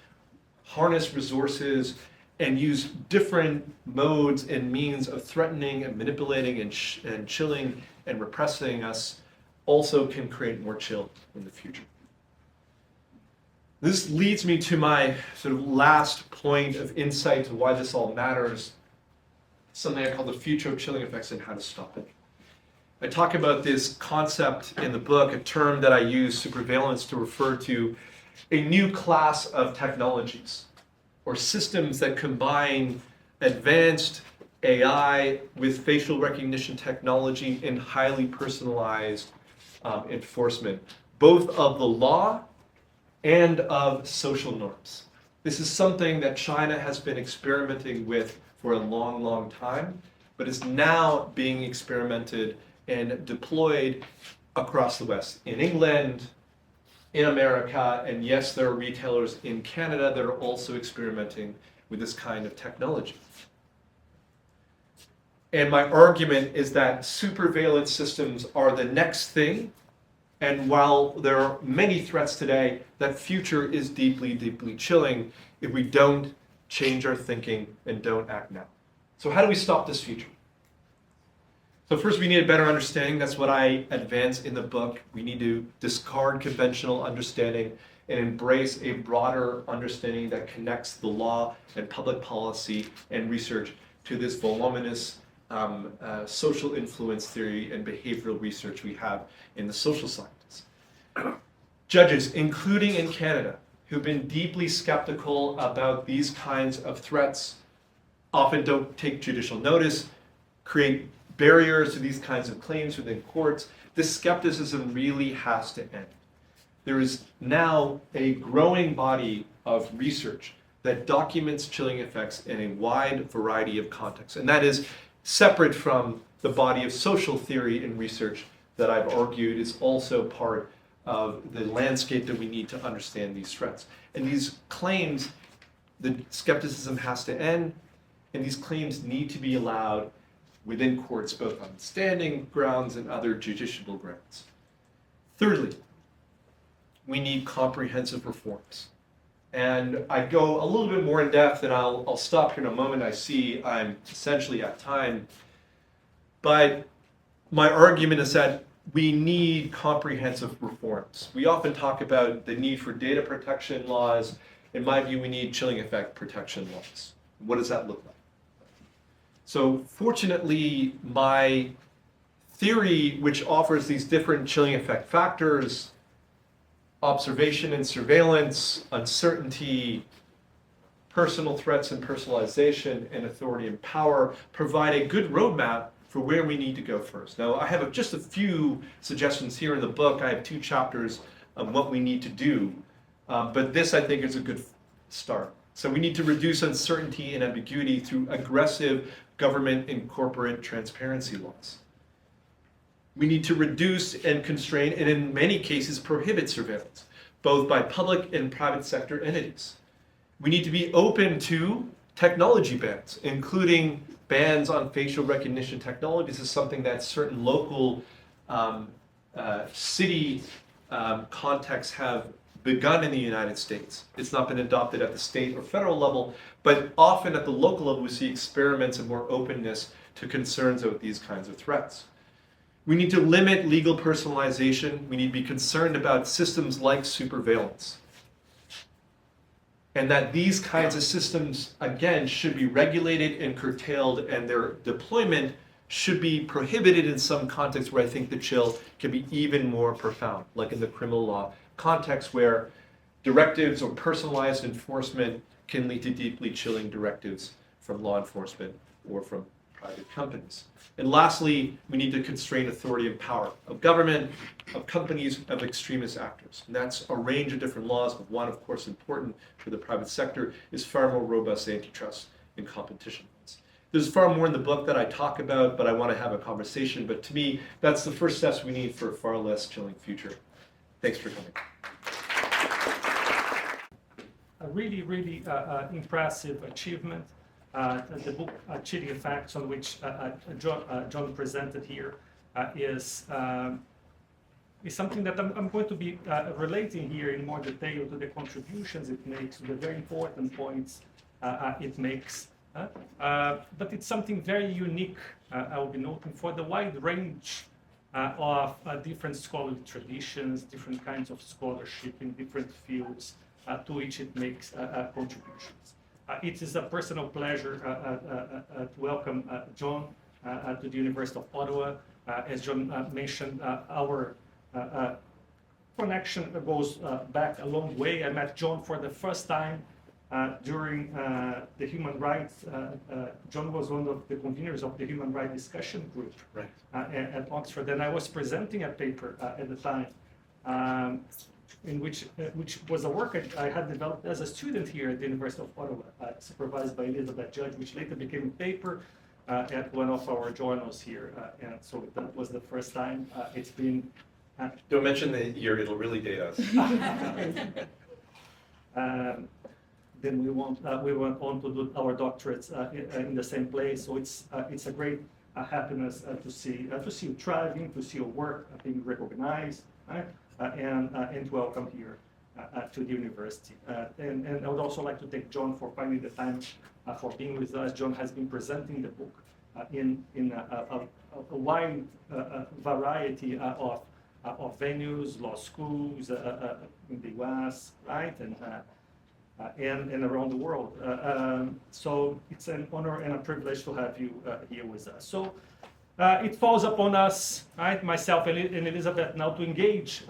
harness resources and use different modes and means of threatening and manipulating and chilling and repressing us also can create more chill in the future. This leads me to my sort of last point of insight to why this all matters, something I call the future of chilling effects and how to stop it. I talk about this concept in the book, a term that I use, superveillance, to refer to a new class of technologies or systems that combine advanced AI with facial recognition technology and highly personalized enforcement, both of the law and of social norms. This is something that China has been experimenting with for a long, long time, but is now being experimented and deployed across the West, in England, in America, and yes, there are retailers in Canada that are also experimenting with this kind of technology. And my argument is that superveillance systems are the next thing, and while there are many threats today, that future is deeply, deeply chilling if we don't change our thinking and don't act now. So how do we stop this future? So first, we need a better understanding. That's what I advance in the book. We need to discard conventional understanding and embrace a broader understanding that connects the law and public policy and research to this voluminous social influence theory and behavioral research we have in the social sciences. Judges, including in Canada, who've been deeply skeptical about these kinds of threats, often don't take judicial notice, create barriers to these kinds of claims within courts. This skepticism really has to end. There is now a growing body of research that documents chilling effects in a wide variety of contexts, and that is separate from the body of social theory and research that I've argued is also part of the landscape that we need to understand these threats. And these claims, the skepticism has to end, and these claims need to be allowed within courts, both on standing grounds and other judiciable grounds. Thirdly, we need comprehensive reforms. And I go a little bit more in depth, and I'll stop here in a moment. I see I'm essentially at time. But my argument is that we need comprehensive reforms. We often talk about the need for data protection laws. In my view, we need chilling effect protection laws. What does that look like? So fortunately, my theory, which offers these different chilling effect factors, observation and surveillance, uncertainty, personal threats and personalization, and authority and power, provide a good roadmap for where we need to go first. Now, I have just a few suggestions here in the book. I have 2 chapters on what we need to do, but this, I think, is a good start. So we need to reduce uncertainty and ambiguity through aggressive government and corporate transparency laws. We need to reduce and constrain, and in many cases prohibit surveillance, both by public and private sector entities. We need to be open to technology bans, including bans on facial recognition technologies. This is something that certain local city contexts have begun in the United States. It's not been adopted at the state or federal level, but often at the local level we see experiments and more openness to concerns about these kinds of threats. We need to limit legal personalization. We need to be concerned about systems like superveillance. And that these kinds of systems, again, should be regulated and curtailed, and their deployment should be prohibited in some contexts where I think the chill can be even more profound, like in the criminal law context where directives or personalized enforcement can lead to deeply chilling directives from law enforcement or from private companies. And lastly, we need to constrain authority and power of government, of companies, of extremist actors. And that's a range of different laws, but one, of course, important for the private sector is far more robust antitrust and competition laws. There's far more in the book that I talk about, but I want to have a conversation. But to me, that's the first steps we need for a far less chilling future. Thanks for coming. A really, really impressive achievement. The book Chilling Effects, on which Jon presented here, is something that I'm going to be relating here in more detail to the contributions it makes, to the very important points it makes. But it's something very unique, I will be noting, for the wide range of different scholarly traditions, different kinds of scholarship in different fields to which it makes contributions. It is a personal pleasure to welcome Jon to the University of Ottawa. As Jon mentioned, our connection goes back a long way. I met Jon for the first time during the human rights. Jon was one of the conveners of the human rights discussion group at Oxford, and I was presenting a paper at the time in which was a work I had developed as a student here at the University of Ottawa, supervised by Elizabeth Judge, which later became a paper at one of our journals here. And so that was the first time. It's been Don't mention the year, it'll really date us. Then we went on to do our doctorates in the same place. So it's a great happiness to see you thriving, to see your work being recognized, right? And to welcome here to the university. And I would also like to thank Jon for finding the time for being with us. Jon has been presenting the book in a wide variety of venues, law schools in the US, right? And around the world. So it's an honor and a privilege to have you here with us. So it falls upon us, right, myself and Elizabeth, now to engage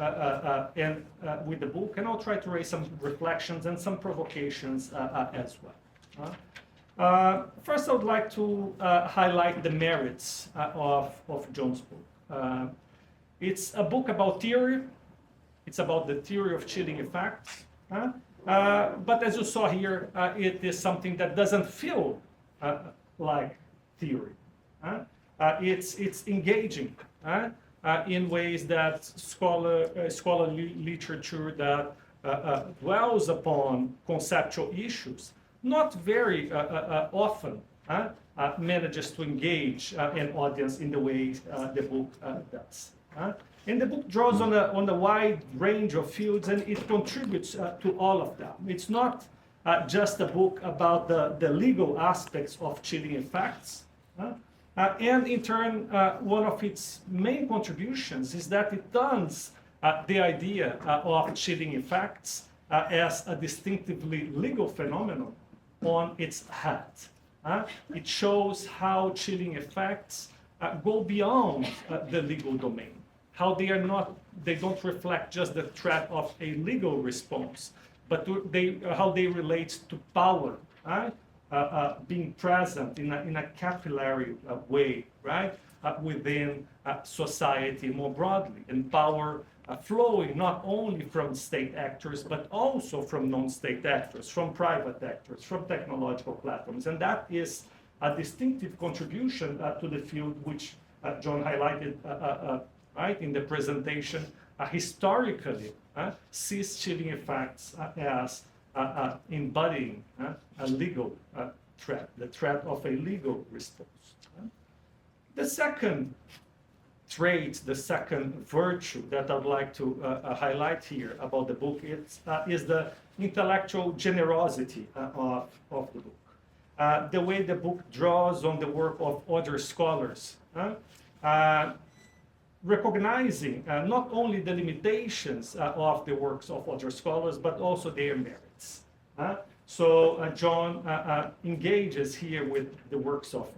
with the book, and I'll try to raise some reflections and some provocations as well. First, I would like to highlight the merits of Jon's book. It's a book about theory. It's about the theory of chilling effects. But as you saw here, it is something that doesn't feel like theory. It's engaging in ways that scholarly literature that dwells upon conceptual issues not very often manages to engage an audience in the way the book does. And the book draws on a wide range of fields, and it contributes to all of them. It's not just a book about the legal aspects of chilling effects. And in turn, one of its main contributions is that it turns the idea of chilling effects as a distinctively legal phenomenon on its head. It shows how chilling effects go beyond the legal domain. How they don't reflect just the threat of a legal response, but how they relate to power, right? Being present in a capillary way, right? Within society more broadly, and power flowing not only from state actors, but also from non-state actors, from private actors, from technological platforms. And that is a distinctive contribution to the field, which Jon highlighted right, in the presentation, historically sees chilling effects as embodying a legal threat, the threat of a legal response. The second trait, the second virtue that I'd like to highlight here about the book is the intellectual generosity of the book. The way the book draws on the work of other scholars. Recognizing not only the limitations of the works of other scholars, but also their merits. So Jon engages here with the works of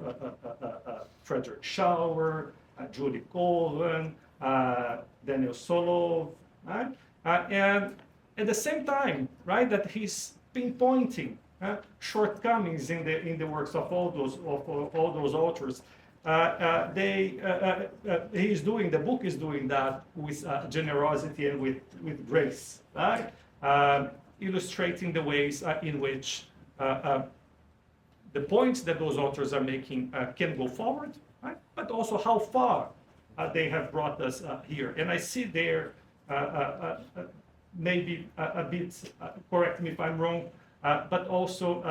Frederick Schauer, Julie Colvin, Daniel Solov, right? And at the same time, right, that he's pinpointing shortcomings in the works of all those authors. The book is doing that with generosity and with grace, right? Illustrating the ways in which the points that those authors are making can go forward, right? But also how far they have brought us here. And I see there maybe a bit, correct me if I'm wrong, but also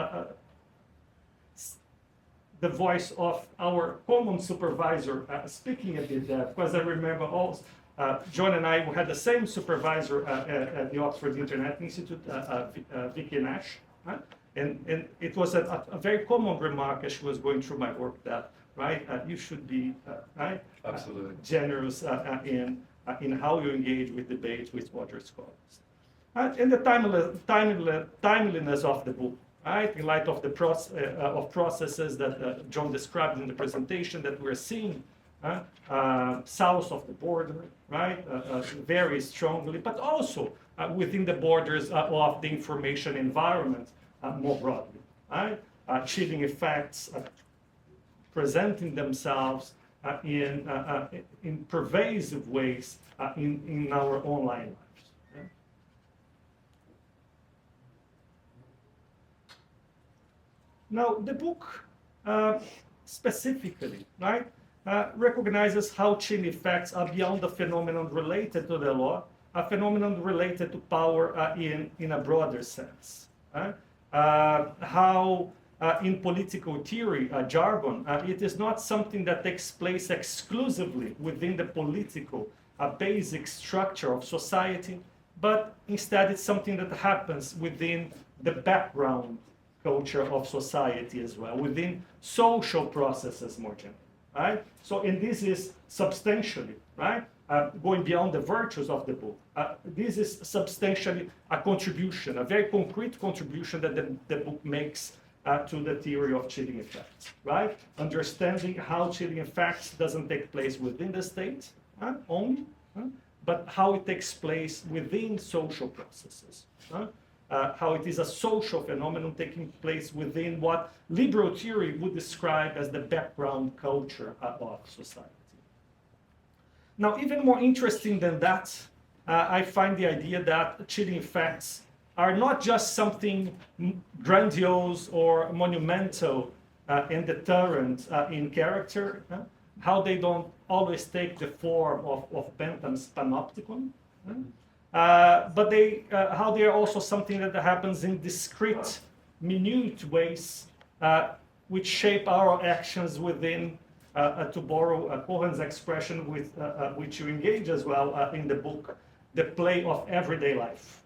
the voice of our common supervisor speaking a bit there, because I remember also Jon and I had the same supervisor at the Oxford Internet Institute, Vicky Nash, and it was a very common remark as she was going through my work that, right, you should be right, absolutely generous in how you engage with debate with other scholars, and the timeliness of the book. Right, in light of the processes that Jon described in the presentation that we're seeing south of the border, right, very strongly, but also within the borders of the information environment more broadly, right? Chilling effects presenting themselves in pervasive ways in our online lives. Now, the book specifically, right, recognizes how chilling effects are beyond the phenomenon related to the law, a phenomenon related to power in a broader sense. How in political theory, jargon, it is not something that takes place exclusively within the political basic structure of society, but instead it's something that happens within the background culture of society as well, within social processes more generally, right? So, and this is substantially, right, going beyond the virtues of the book. This is substantially a contribution, a very concrete contribution that the book makes to the theory of chilling effects, right? Understanding how chilling effects doesn't take place within the state only, but how it takes place within social processes. How it is a social phenomenon taking place within what liberal theory would describe as the background culture of society. Now, even more interesting than that, I find the idea that chilling effects are not just something grandiose or monumental and deterrent in character, how they don't always take the form of Bentham's panopticon, but how they are also something that happens in discrete, minute ways which shape our actions within, to borrow Cohen's expression with which you engage as well in the book, the play of everyday life.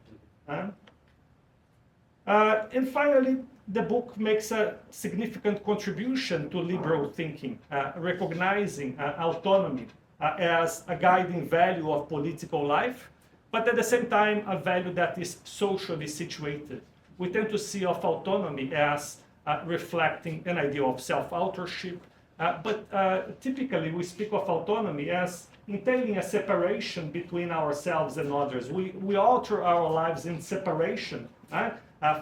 And finally, the book makes a significant contribution to liberal thinking, recognizing autonomy as a guiding value of political life, but at the same time, a value that is socially situated. We tend to see of autonomy as reflecting an idea of self-authorship, but typically we speak of autonomy as entailing a separation between ourselves and others. We alter our lives in separation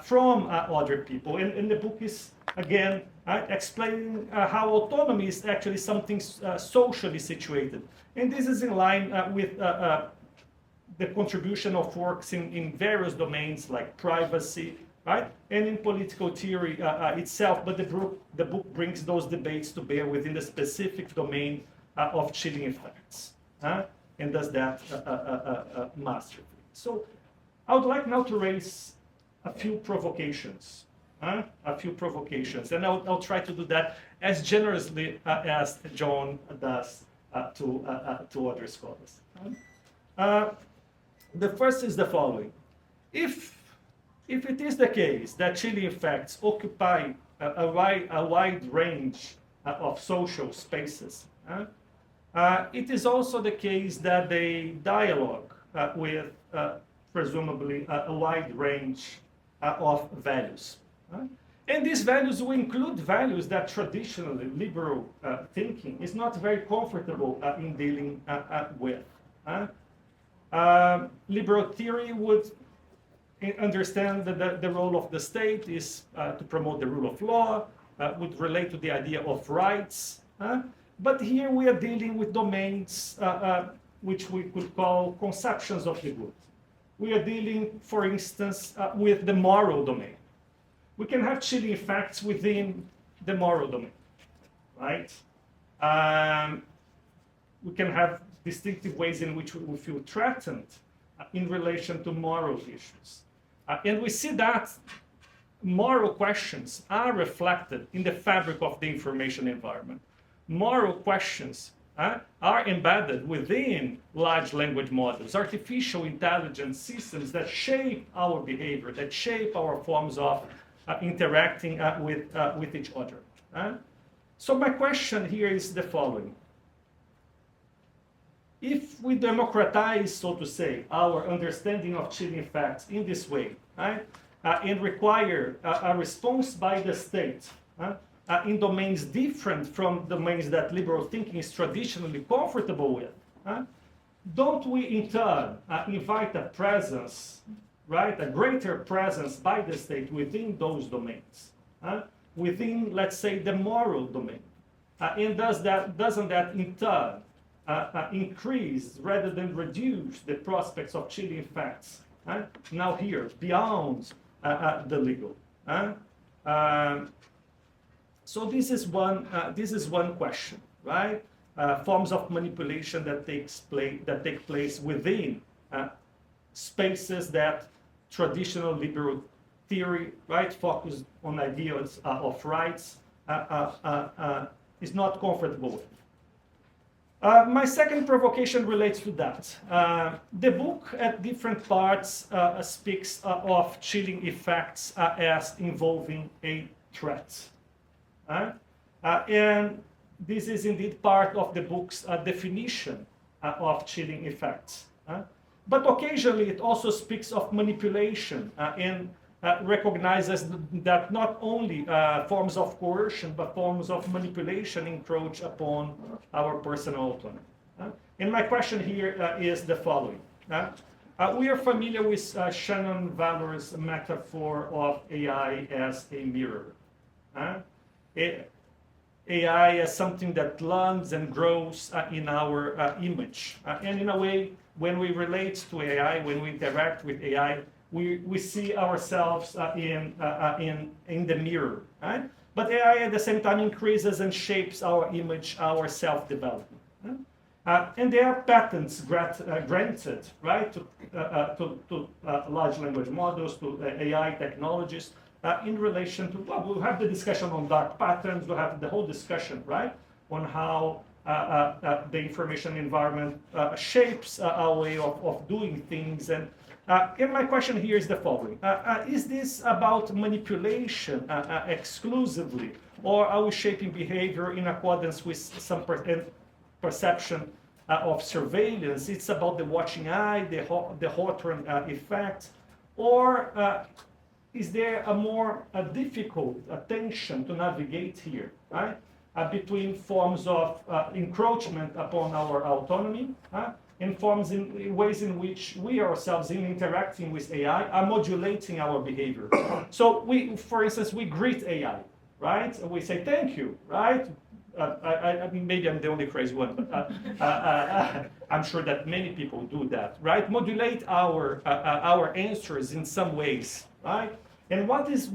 from other people. And the book is, again, explaining how autonomy is actually something socially situated. And this is in line with the contribution of works in various domains like privacy, right? And in political theory itself, but the book brings those debates to bear within the specific domain of chilling effects, and does that masterfully. So I would like now to raise a few provocations, and I'll try to do that as generously as Jon does to other scholars. The first is the following: if it is the case that chilling effects occupy a wide range of social spaces, it is also the case that they dialogue with presumably a wide range of values. And these values will include values that traditionally liberal thinking is not very comfortable in dealing with. Liberal theory would understand that the role of the state is to promote the rule of law, would relate to the idea of rights. But here we are dealing with domains which we could call conceptions of the good. We are dealing, for instance, with the moral domain. We can have chilling effects within the moral domain, right? We can have distinctive ways in which we feel threatened in relation to moral issues. And we see that moral questions are reflected in the fabric of the information environment. Moral questions are embedded within large language models, artificial intelligence systems that shape our behavior, that shape our forms of interacting with each other. So my question here is the following. If we democratize, so to say, our understanding of chilling effects in this way, and require a response by the state in domains different from domains that liberal thinking is traditionally comfortable with, don't we in turn invite a presence, right, a greater presence by the state within those domains, within, let's say, the moral domain? And doesn't that in turn increase rather than reduce the prospects of chilling effects now here beyond the legal? So this is one question, right? forms of manipulation that take place within spaces that traditional liberal theory, right, focused on ideas of rights, is not comfortable with. My second provocation relates to that. The book at different parts speaks of chilling effects as involving a threat. And this is indeed part of the book's definition of chilling effects. But occasionally it also speaks of manipulation and recognizes that not only forms of coercion, but forms of manipulation encroach upon our personal autonomy. And my question here is the following. We are familiar with Shannon Valor's metaphor of AI as a mirror. AI as something that learns and grows in our image. And in a way, when we relate to AI, when we interact with AI, we see ourselves in the mirror, right? But AI at the same time increases and shapes our image, our self-development. And there are patents granted, right, to large language models, to AI technologies, in relation to, well, we'll have the discussion on dark patterns, we'll have the whole discussion, right, on how the information environment shapes our way of doing things. And my question here is the following. Is this about manipulation exclusively, or are we shaping behavior in accordance with some perception of surveillance? It's about the watching eye, the Hawthorne effect, or is there a more difficult tension to navigate here, right? Between forms of encroachment upon our autonomy, and forms in ways in which we ourselves, in interacting with AI, are modulating our behavior. So for instance, we greet AI, right? And we say thank you, right? I mean, maybe I'm the only crazy one, but I'm sure that many people do that, right? Modulate our answers in some ways, right? And what is it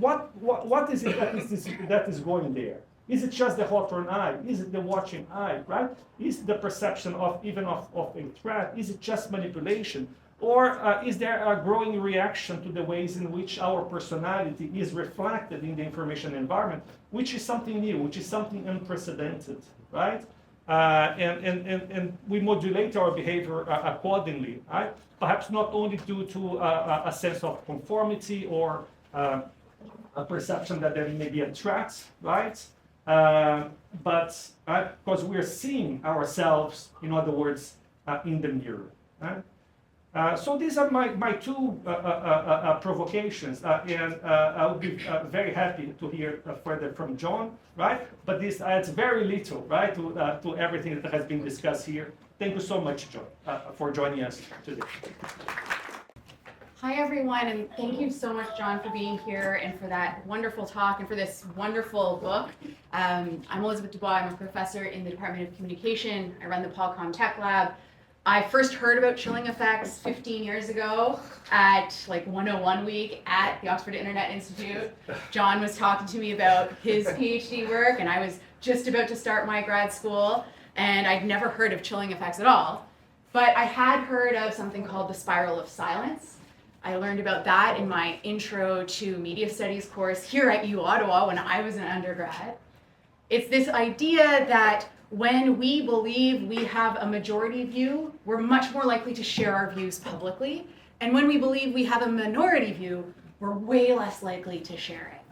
that is going there? Is it just the Hawthorne eye? Is it the watching eye, right? Is the perception of a threat? Is it just manipulation? Or is there a growing reaction to the ways in which our personality is reflected in the information environment, which is something new, which is something unprecedented, right? And we modulate our behavior accordingly, right? Perhaps not only due to a sense of conformity or a perception that there may be a threat, right? But because we're seeing ourselves, in other words, in the mirror. So these are my two provocations, and I'll be very happy to hear further from Jon, right? But this adds very little, right, to everything that has been discussed here. Thank you so much, Jon, for joining us today. Hi, everyone, and thank you so much, Jon, for being here and for that wonderful talk and for this wonderful book. I'm Elizabeth Dubois. I'm a professor in the Department of Communication. I run the Polcom Tech Lab. I first heard about chilling effects 15 years ago at like 101 week at the Oxford Internet Institute. Jon was talking to me about his PhD work, and I was just about to start my grad school, and I'd never heard of chilling effects at all. But I had heard of something called the spiral of silence. I learned about that in my Intro to Media Studies course here at U Ottawa when I was an undergrad. It's this idea that when we believe we have a majority view, we're much more likely to share our views publicly. And when we believe we have a minority view, we're way less likely to share it.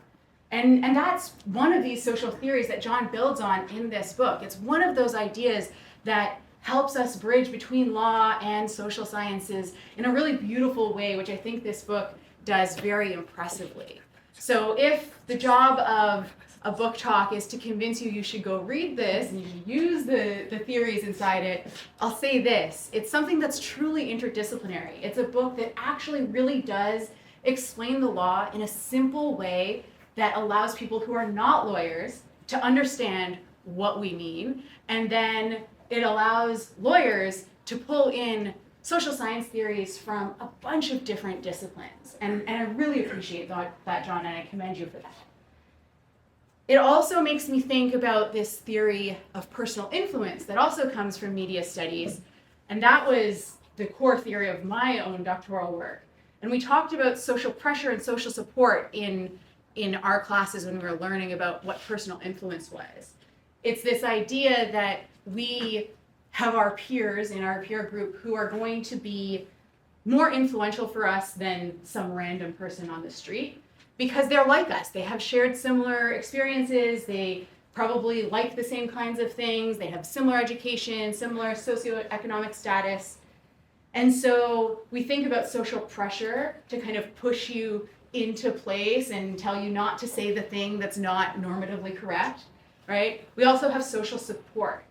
And that's one of these social theories that Jon builds on in this book. It's one of those ideas that helps us bridge between law and social sciences in a really beautiful way, which I think this book does very impressively. So if the job of a book talk is to convince you you should go read this and you should use the theories inside it, I'll say this. It's something that's truly interdisciplinary. It's a book that actually really does explain the law in a simple way that allows people who are not lawyers to understand what we mean, and then it allows lawyers to pull in social science theories from a bunch of different disciplines. And I really appreciate that, Jon, and I commend you for that. It also makes me think about this theory of personal influence that also comes from media studies. And that was the core theory of my own doctoral work. And we talked about social pressure and social support in our classes when we were learning about what personal influence was. It's this idea that we have our peers in our peer group who are going to be more influential for us than some random person on the street because they're like us. They have shared similar experiences. They probably like the same kinds of things. They have similar education, similar socioeconomic status. And so we think about social pressure to kind of push you into place and tell you not to say the thing that's not normatively correct, right? We also have social support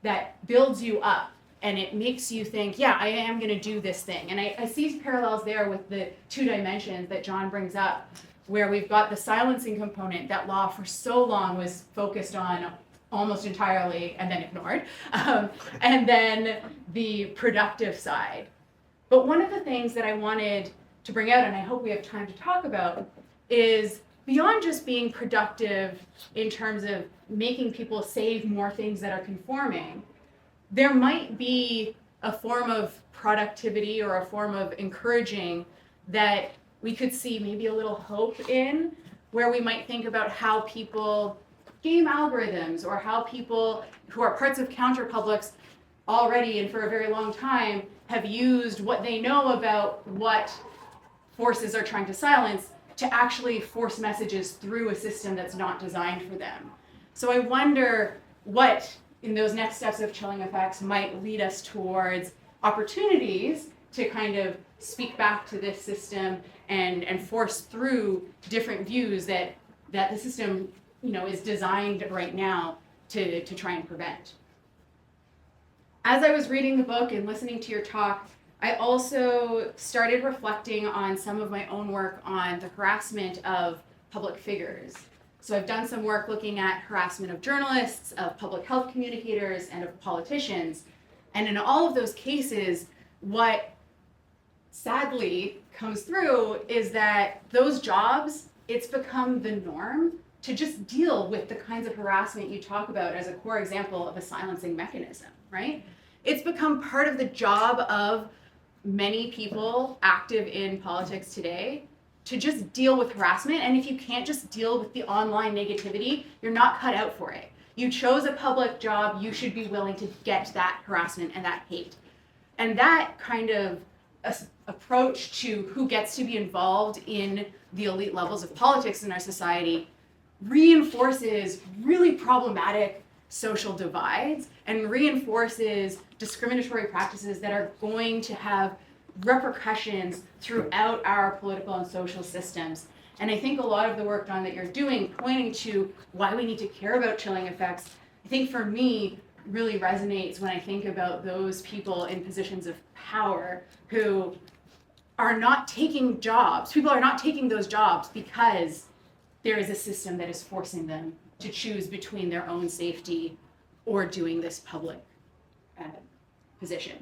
that builds you up and it makes you think, yeah, I am going to do this thing. And I see parallels there with the 2 dimensions that Jon brings up, where we've got the silencing component that law for so long was focused on almost entirely and then ignored, and then the productive side. But one of the things that I wanted to bring out, and I hope we have time to talk about, is beyond just being productive in terms of making people save more things that are conforming, there might be a form of productivity or a form of encouraging that we could see maybe a little hope in, where we might think about how people game algorithms or how people who are parts of counterpublics already and for a very long time have used what they know about what forces are trying to silence to actually force messages through a system that's not designed for them. So I wonder what, in those next steps of chilling effects, might lead us towards opportunities to kind of speak back to this system and force through different views that the system, is designed right now to try and prevent. As I was reading the book and listening to your talk, I also started reflecting on some of my own work on the harassment of public figures. So I've done some work looking at harassment of journalists, of public health communicators, and of politicians. And in all of those cases, what sadly comes through is that those jobs, it's become the norm to just deal with the kinds of harassment you talk about as a core example of a silencing mechanism, right? It's become part of the job of many people active in politics today to just deal with harassment. And if you can't just deal with the online negativity, you're not cut out for it. You chose a public job, you should be willing to get that harassment and that hate. And that kind of approach to who gets to be involved in the elite levels of politics in our society reinforces really problematic social divides and reinforces discriminatory practices that are going to have repercussions throughout our political and social systems. And I think a lot of the work, Jon, that you're doing, pointing to why we need to care about chilling effects, I think for me really resonates when I think about those people in positions of power who are not taking jobs. People are not taking those jobs because there is a system that is forcing them to choose between their own safety or doing this public position.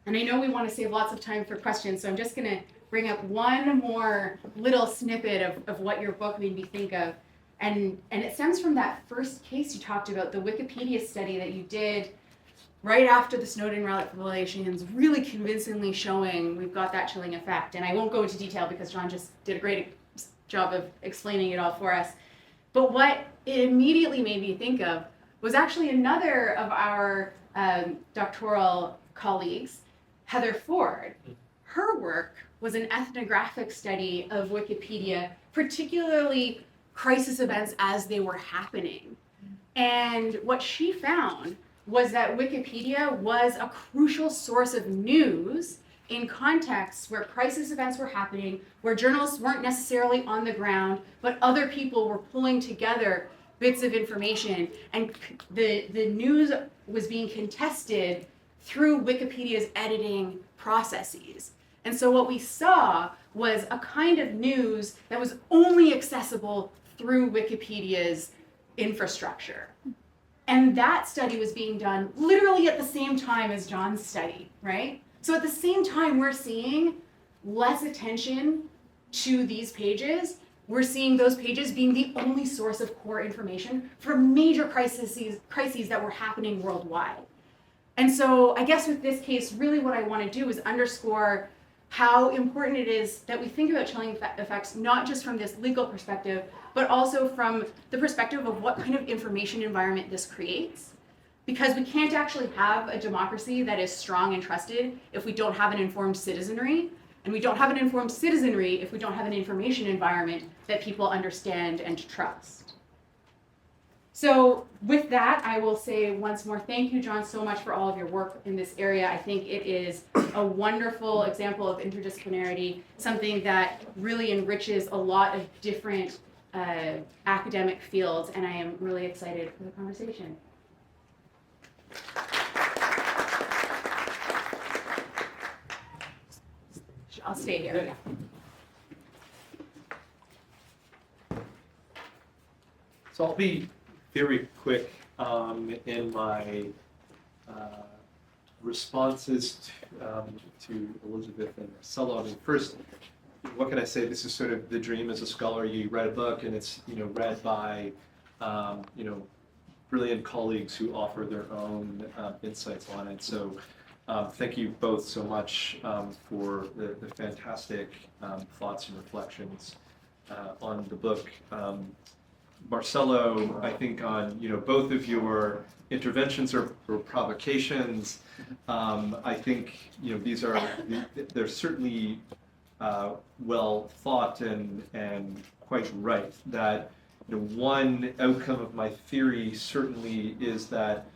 And I know we want to save lots of time for questions, so I'm just going to bring up one more little snippet of what your book made me think of. And it stems from that first case you talked about, the Wikipedia study that you did right after the Snowden revelations, really convincingly showing we've got that chilling effect. And I won't go into detail because Jon just did a great job of explaining it all for us. But what it immediately made me think of was actually another of our doctoral colleagues, Heather Ford. Her work was an ethnographic study of Wikipedia, particularly crisis events as they were happening. And what she found was that Wikipedia was a crucial source of news in contexts where crisis events were happening, where journalists weren't necessarily on the ground, but other people were pulling together bits of information, and the news was being contested through Wikipedia's editing processes. And so what we saw was a kind of news that was only accessible through Wikipedia's infrastructure. And that study was being done literally at the same time as Jon's study, right? So at the same time, we're seeing less attention to these pages we're seeing those pages being the only source of core information for major crises that were happening worldwide. And so I guess with this case, really what I want to do is underscore how important it is that we think about chilling effects, not just from this legal perspective, but also from the perspective of what kind of information environment this creates. Because we can't actually have a democracy that is strong and trusted if we don't have an informed citizenry. And we don't have an informed citizenry if we don't have an information environment that people understand and trust. So with that, I will say once more, thank you, Jon, so much for all of your work in this area. I think it is a wonderful example of interdisciplinarity, something that really enriches a lot of different academic fields, and I am really excited for the conversation. I'll stay here. So I'll be very quick in my responses to Elizabeth and Marcelo. I mean, first, what can I say? This is sort of the dream as a scholar. You write a book and it's read by brilliant colleagues who offer their own insights on it. So thank you both so much for the fantastic thoughts and reflections on the book. Marcelo, I think on both of your interventions or provocations, I think they're certainly well thought and quite right. That one outcome of my theory certainly is that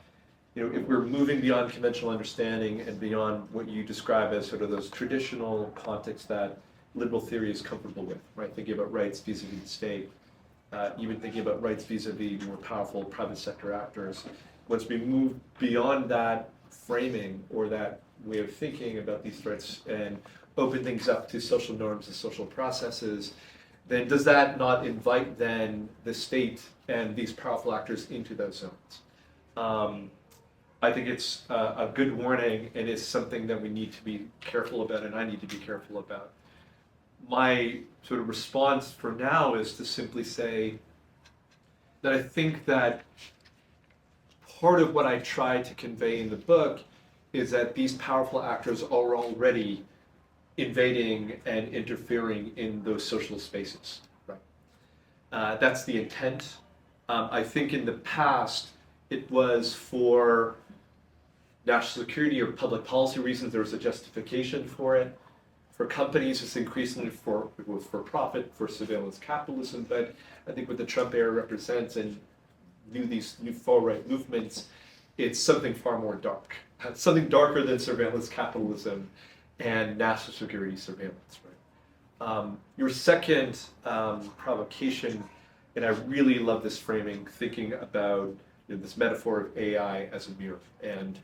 if we're moving beyond conventional understanding and beyond what you describe as sort of those traditional contexts that liberal theory is comfortable with, right? Thinking about rights vis-a-vis the state, even thinking about rights vis-a-vis more powerful private sector actors. Once we move beyond that framing or that way of thinking about these threats and open things up to social norms and social processes, then does that not invite then the state and these powerful actors into those zones? I think it's a good warning, and it's something that we need to be careful about, and I need to be careful about. My sort of response for now is to simply say that I think that part of what I try to convey in the book is that these powerful actors are already invading and interfering in those social spaces. Right? That's the intent. I think in the past, it was for national security or public policy reasons, there was a justification for it. For companies, it's increasingly for profit, for surveillance capitalism. But I think what the Trump era represents and these new far-right movements, it's something far more dark. Something darker than surveillance capitalism and national security surveillance. Right? Your second provocation, and I really love this framing, thinking about this metaphor of AI as a mirror. And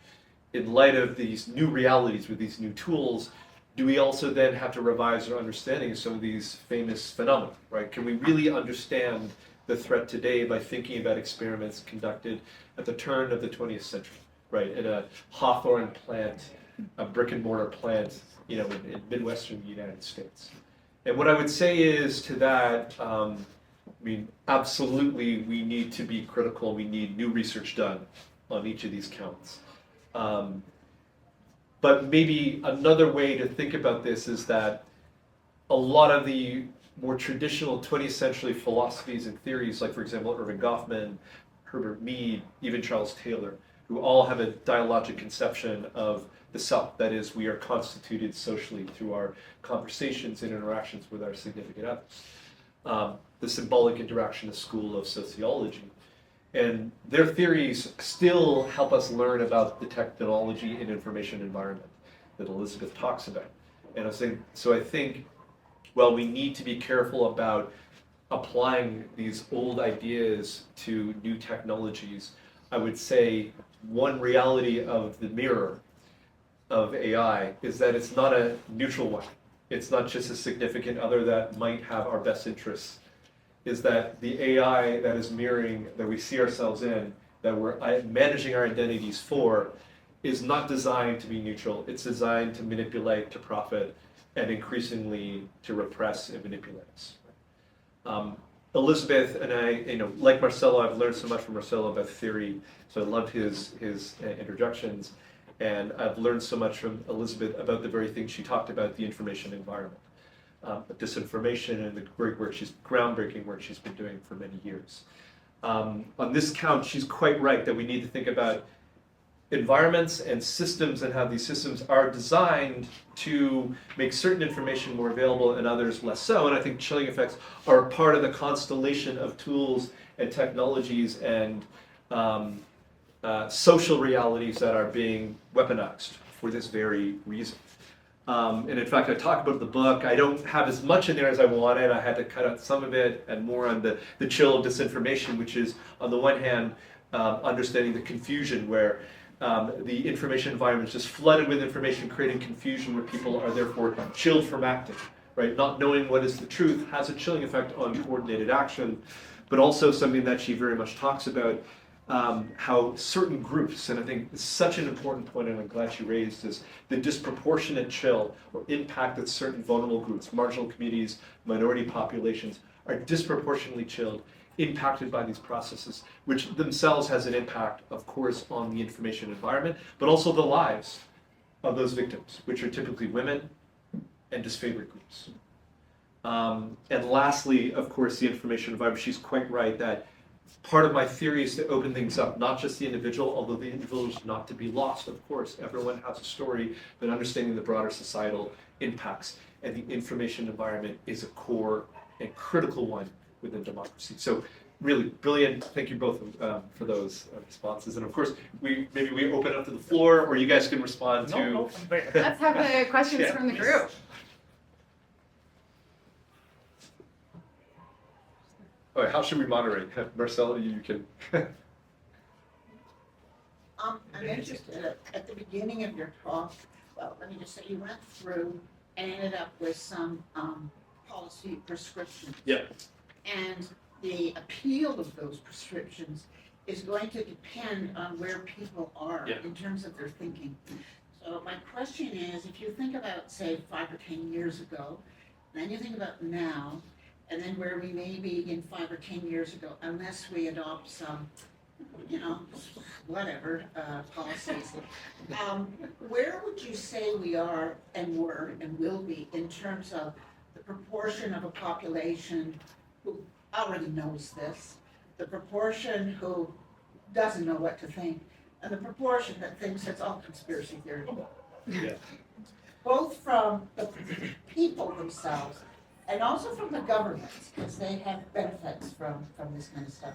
in light of these new realities with these new tools, do we also then have to revise our understanding of some of these famous phenomena, right? Can we really understand the threat today by thinking about experiments conducted at the turn of the 20th century, right? In a Hawthorne plant, a brick and mortar plant, in Midwestern United States. And what I would say is to that, absolutely we need to be critical. We need new research done on each of these counts. But maybe another way to think about this is that a lot of the more traditional 20th century philosophies and theories, like for example, Irving Goffman, Herbert Mead, even Charles Taylor, who all have a dialogic conception of the self. That is, we are constituted socially through our conversations and interactions with our significant others. The symbolic interactionist school of sociology. And their theories still help us learn about the technology and information environment that Elizabeth talks about. And I think, well, we need to be careful about applying these old ideas to new technologies. I would say one reality of the mirror of AI is that it's not a neutral one. It's not just a significant other that might have our best interests. Is that the AI that is mirroring, that we see ourselves in, that we're managing our identities for, is not designed to be neutral. It's designed to manipulate, to profit, and increasingly to repress and manipulate us. Elizabeth and I, like Marcelo, I've learned so much from Marcelo about theory, so I loved his introductions, and I've learned so much from Elizabeth about the very thing she talked about, the information environment, disinformation, and the great work, groundbreaking work she's been doing for many years. On this count, she's quite right that we need to think about environments and systems and how these systems are designed to make certain information more available and others less so. And I think chilling effects are part of the constellation of tools and technologies and social realities that are being weaponized for this very reason. And in fact, I talk about the book. I don't have as much in there as I wanted. I had to cut out some of it and more on the chill of disinformation, which is, on the one hand, understanding the confusion where the information environment is just flooded with information, creating confusion where people are therefore chilled from acting, right? Not knowing what is the truth has a chilling effect on coordinated action, but also something that she very much talks about, how certain groups, and I think it's such an important point and I'm glad she raised, is the disproportionate chill or impact that certain vulnerable groups, marginal communities, minority populations, are disproportionately chilled, impacted by these processes, which themselves has an impact, of course, on the information environment, but also the lives of those victims, which are typically women and disfavored groups. And lastly, of course, the information environment. She's quite right that part of my theory is to open things up, not just the individual, although the individual is not to be lost, of course. Everyone has a story, but understanding the broader societal impacts. And the information environment is a core and critical one within democracy. So really brilliant. Thank you both for those responses. And of course, maybe we open up to the floor, or you guys can respond to. No, Let's have the questions Yeah. from the group. All right, how should we moderate? Marcelo, you can. I'm interested at the beginning of your talk. Well, let me just say you went through and ended up with some policy prescriptions. Yeah. And the appeal of those prescriptions is going to depend on where people are Yeah. in terms of their thinking. So my question is, if you think about, say, 5 or 10 years ago, then you think about now, and then where we may be in 5 or 10 years ago, unless we adopt some, whatever, policies. Where would you say we are and were and will be in terms of the proportion of a population who already knows this, the proportion who doesn't know what to think, and the proportion that thinks it's all conspiracy theory? Yeah. Both from the people themselves and also from the governments, because they have benefits from this kind of stuff.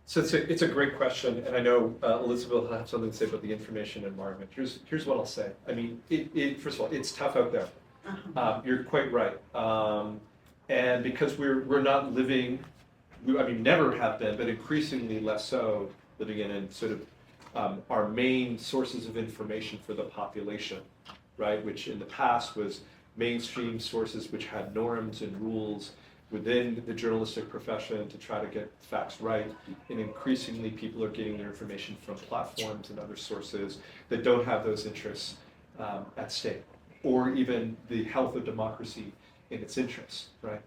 So it's a great question, and I know Elizabeth will have something to say about the information environment. Here's what I'll say. I mean, first of all, it's tough out there. You're quite right. And because we're not living, never have been, but increasingly less so, living in sort of our main sources of information for the population, right? Which in the past was mainstream sources which had norms and rules within the journalistic profession to try to get facts right. And increasingly people are getting their information from platforms and other sources that don't have those interests at stake, or even the health of democracy in its interests, right?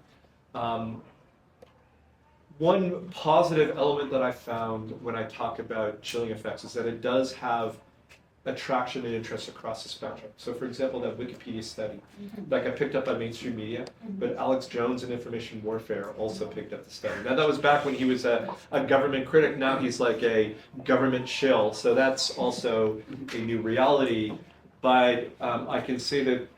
One positive element that I found when I talk about chilling effects is that it does have attraction and interest across the spectrum. So for example, that Wikipedia study, like I picked up on mainstream media, but Alex Jones in Information Warfare also picked up the study. Now that was back when he was a government critic, now he's like a government shill, so that's also a new reality. But I can say that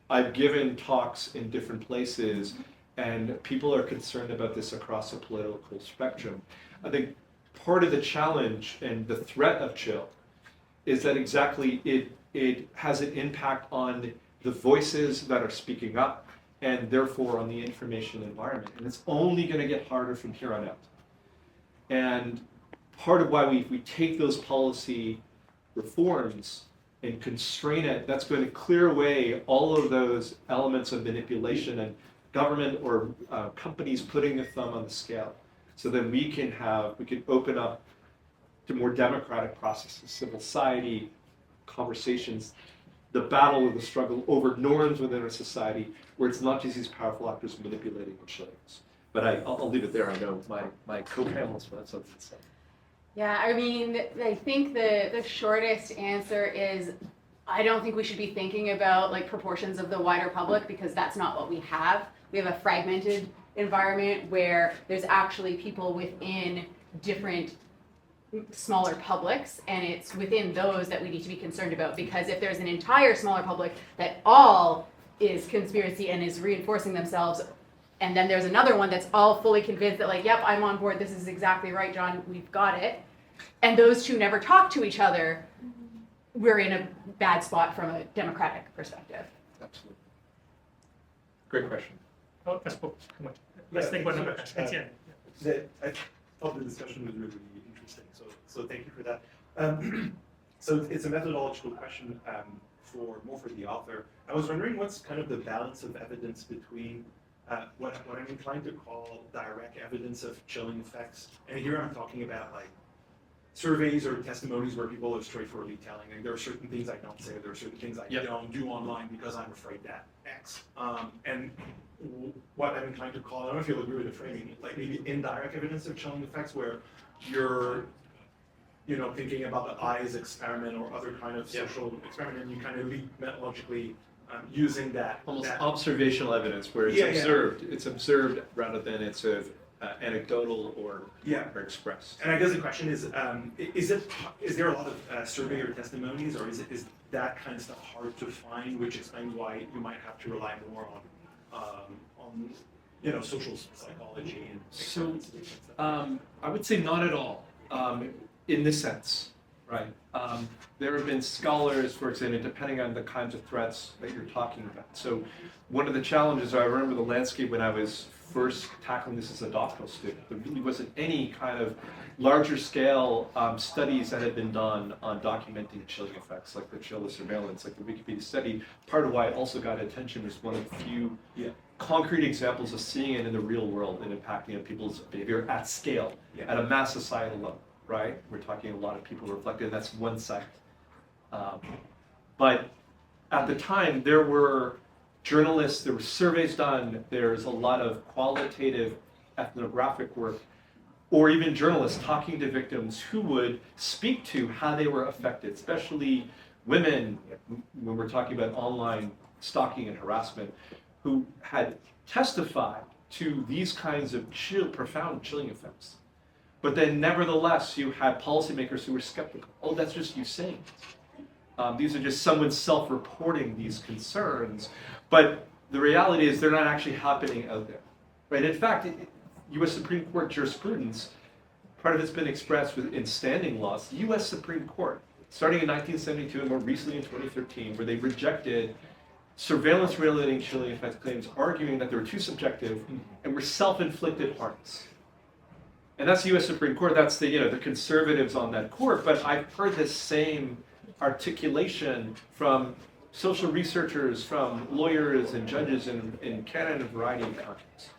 I've given talks in different places and people are concerned about this across the political spectrum. I think part of the challenge and the threat of chill is that exactly it has an impact on the voices that are speaking up and therefore on the information environment. And it's only going to get harder from here on out. And part of why we take those policy reforms and constrain it, that's going to clear away all of those elements of manipulation and government or companies putting a thumb on the scale. So then we can open up to more democratic processes, civil society, conversations, the battle or the struggle over norms within our society, where it's not just these powerful actors manipulating and showing us. But I'll leave it there. I know my co-panelists will have something to say. Yeah, I mean, I think the shortest answer is I don't think we should be thinking about like proportions of the wider public because that's not what we have. We have a fragmented environment where there's actually people within different smaller publics, and it's within those that we need to be concerned about, because if there's an entire smaller public that all is conspiracy and is reinforcing themselves, and then there's another one that's all fully convinced that like, yep, I'm on board, this is exactly right, John, we've got it, and those two never talk to each other, we're in a bad spot from a democratic perspective. Absolutely. Great question. Oh, I spoke too much. Let's take one number. Etienne. I thought the discussion was really interesting, so thank you for that. So it's a methodological question for the author. I was wondering what's kind of the balance of evidence between what I'm inclined to call direct evidence of chilling effects, and here I'm talking about like surveys or testimonies where people are straightforwardly telling, like, there are certain things I don't say, there are certain things I don't do online because I'm afraid that X. And what I'm inclined to call, I don't know if you'll agree with the framing, like maybe indirect evidence of chilling effects, where you're, thinking about the eyes experiment or other kind of social experiment, and you kind of lead methodologically using that. Almost observational evidence where it's observed. Yeah. It's observed rather than it's sort of anecdotal or expressed. And I guess the question is there a lot of survey or testimonies, or is that kind of stuff hard to find, which explains why you might have to rely more on social psychology and so I would say not at all in this sense, right? There have been scholars, for example, depending on the kinds of threats that you're talking about. So one of the challenges, I remember the landscape when I was first tackling this as a doctoral student, there really wasn't any kind of larger scale studies that had been done on documenting chilling effects, like the chill of surveillance, like the Wikipedia study. Part of why it also got attention was one of the few concrete examples of seeing it in the real world and impacting on people's behavior at scale, at a mass societal level, right? We're talking a lot of people reflected, and that's one sect. But at the time, there were journalists, there were surveys done, there's a lot of qualitative ethnographic work, or even journalists talking to victims who would speak to how they were affected, especially women, when we're talking about online stalking and harassment, who had testified to these kinds of profound chilling effects. But then nevertheless, you had policymakers who were skeptical. Oh, that's just you saying it. These are just someone self-reporting these concerns. But the reality is they're not actually happening out there. Right? In fact, U.S. Supreme Court jurisprudence, part of it's been expressed in standing laws. The U.S. Supreme Court, starting in 1972 and more recently in 2013, where they rejected surveillance-relating chilling effects claims, arguing that they were too subjective and were self-inflicted harms. And that's the U.S. Supreme Court. That's the the conservatives on that court. But I've heard this same articulation from social researchers, from lawyers and judges in Canada in a variety of contexts.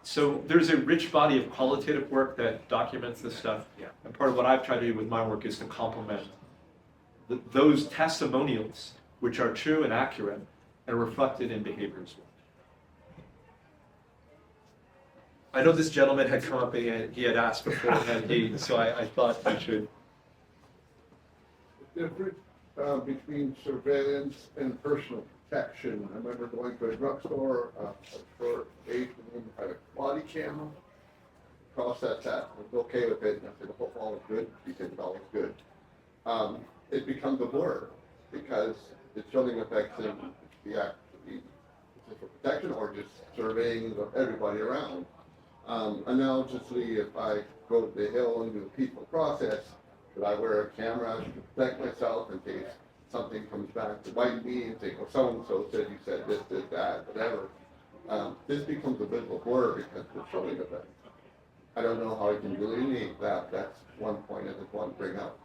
So there's a rich body of qualitative work that documents this stuff. And part of what I've tried to do with my work is to complement those testimonials, which are true and accurate and reflected in behavior as well. I know this gentleman had come up and he had asked before, so I thought I should. The difference between surveillance and personal protection. I remember going to a drugstore, a short Asian woman had a body camera. Cross that test, I was okay with it, and I said, hope all is good. She said, all is good. It becomes a blur because the chilling effects in the act of for protection or just surveying everybody around. Analogously, if I go to the Hill and do the peaceful process, should I wear a camera to protect myself in case something comes back to bite me and say, well, so-and-so said you said this, that, whatever. This becomes a bit of a blur because of the chilling effect. I don't know how I can delineate that. That's one point I just want to bring up.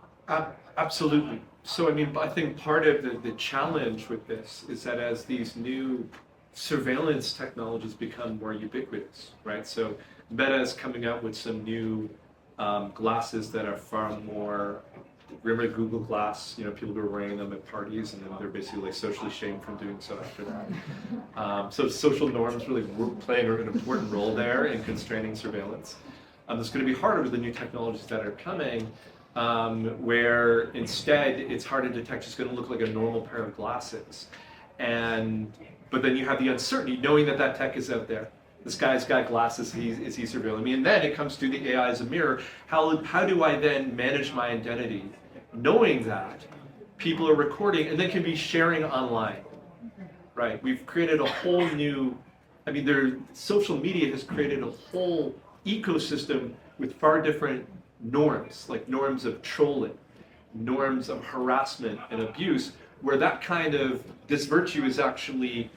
Absolutely. So, I think part of the challenge with this is that as these new surveillance technologies become more ubiquitous, right? So Meta is coming out with some new glasses that are far more remember Google Glass, people who were wearing them at parties, and then they're basically like socially shamed from doing so after that. So social norms really playing an important role there in constraining surveillance. It's going to be harder with the new technologies that are coming, where instead it's hard to detect. It's going to look like a normal pair of glasses, but then you have the uncertainty knowing that that tech is out there. This guy's got glasses, is he surveilling me? And then it comes to the AI as a mirror. How do I then manage my identity, knowing that people are recording and then can be sharing online, right? We've created a whole new, social media has created a whole ecosystem with far different norms, like norms of trolling, norms of harassment and abuse, where that kind of disvirtue is actually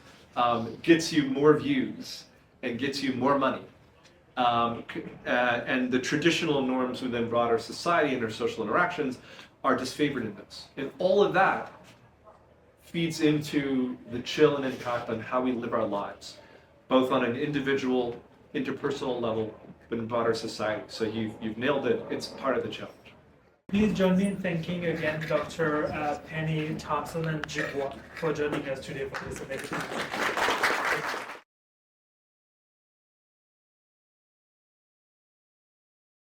gets you more views and gets you more money. And the traditional norms within broader society and our social interactions are disfavored in this. And all of that feeds into the chill and impact on how we live our lives, both on an individual, interpersonal level, but in broader society. So you've nailed it. It's part of the challenge. Please join me in thanking again Dr. Penney, Thompson, and Dubois for joining us today for this amazing.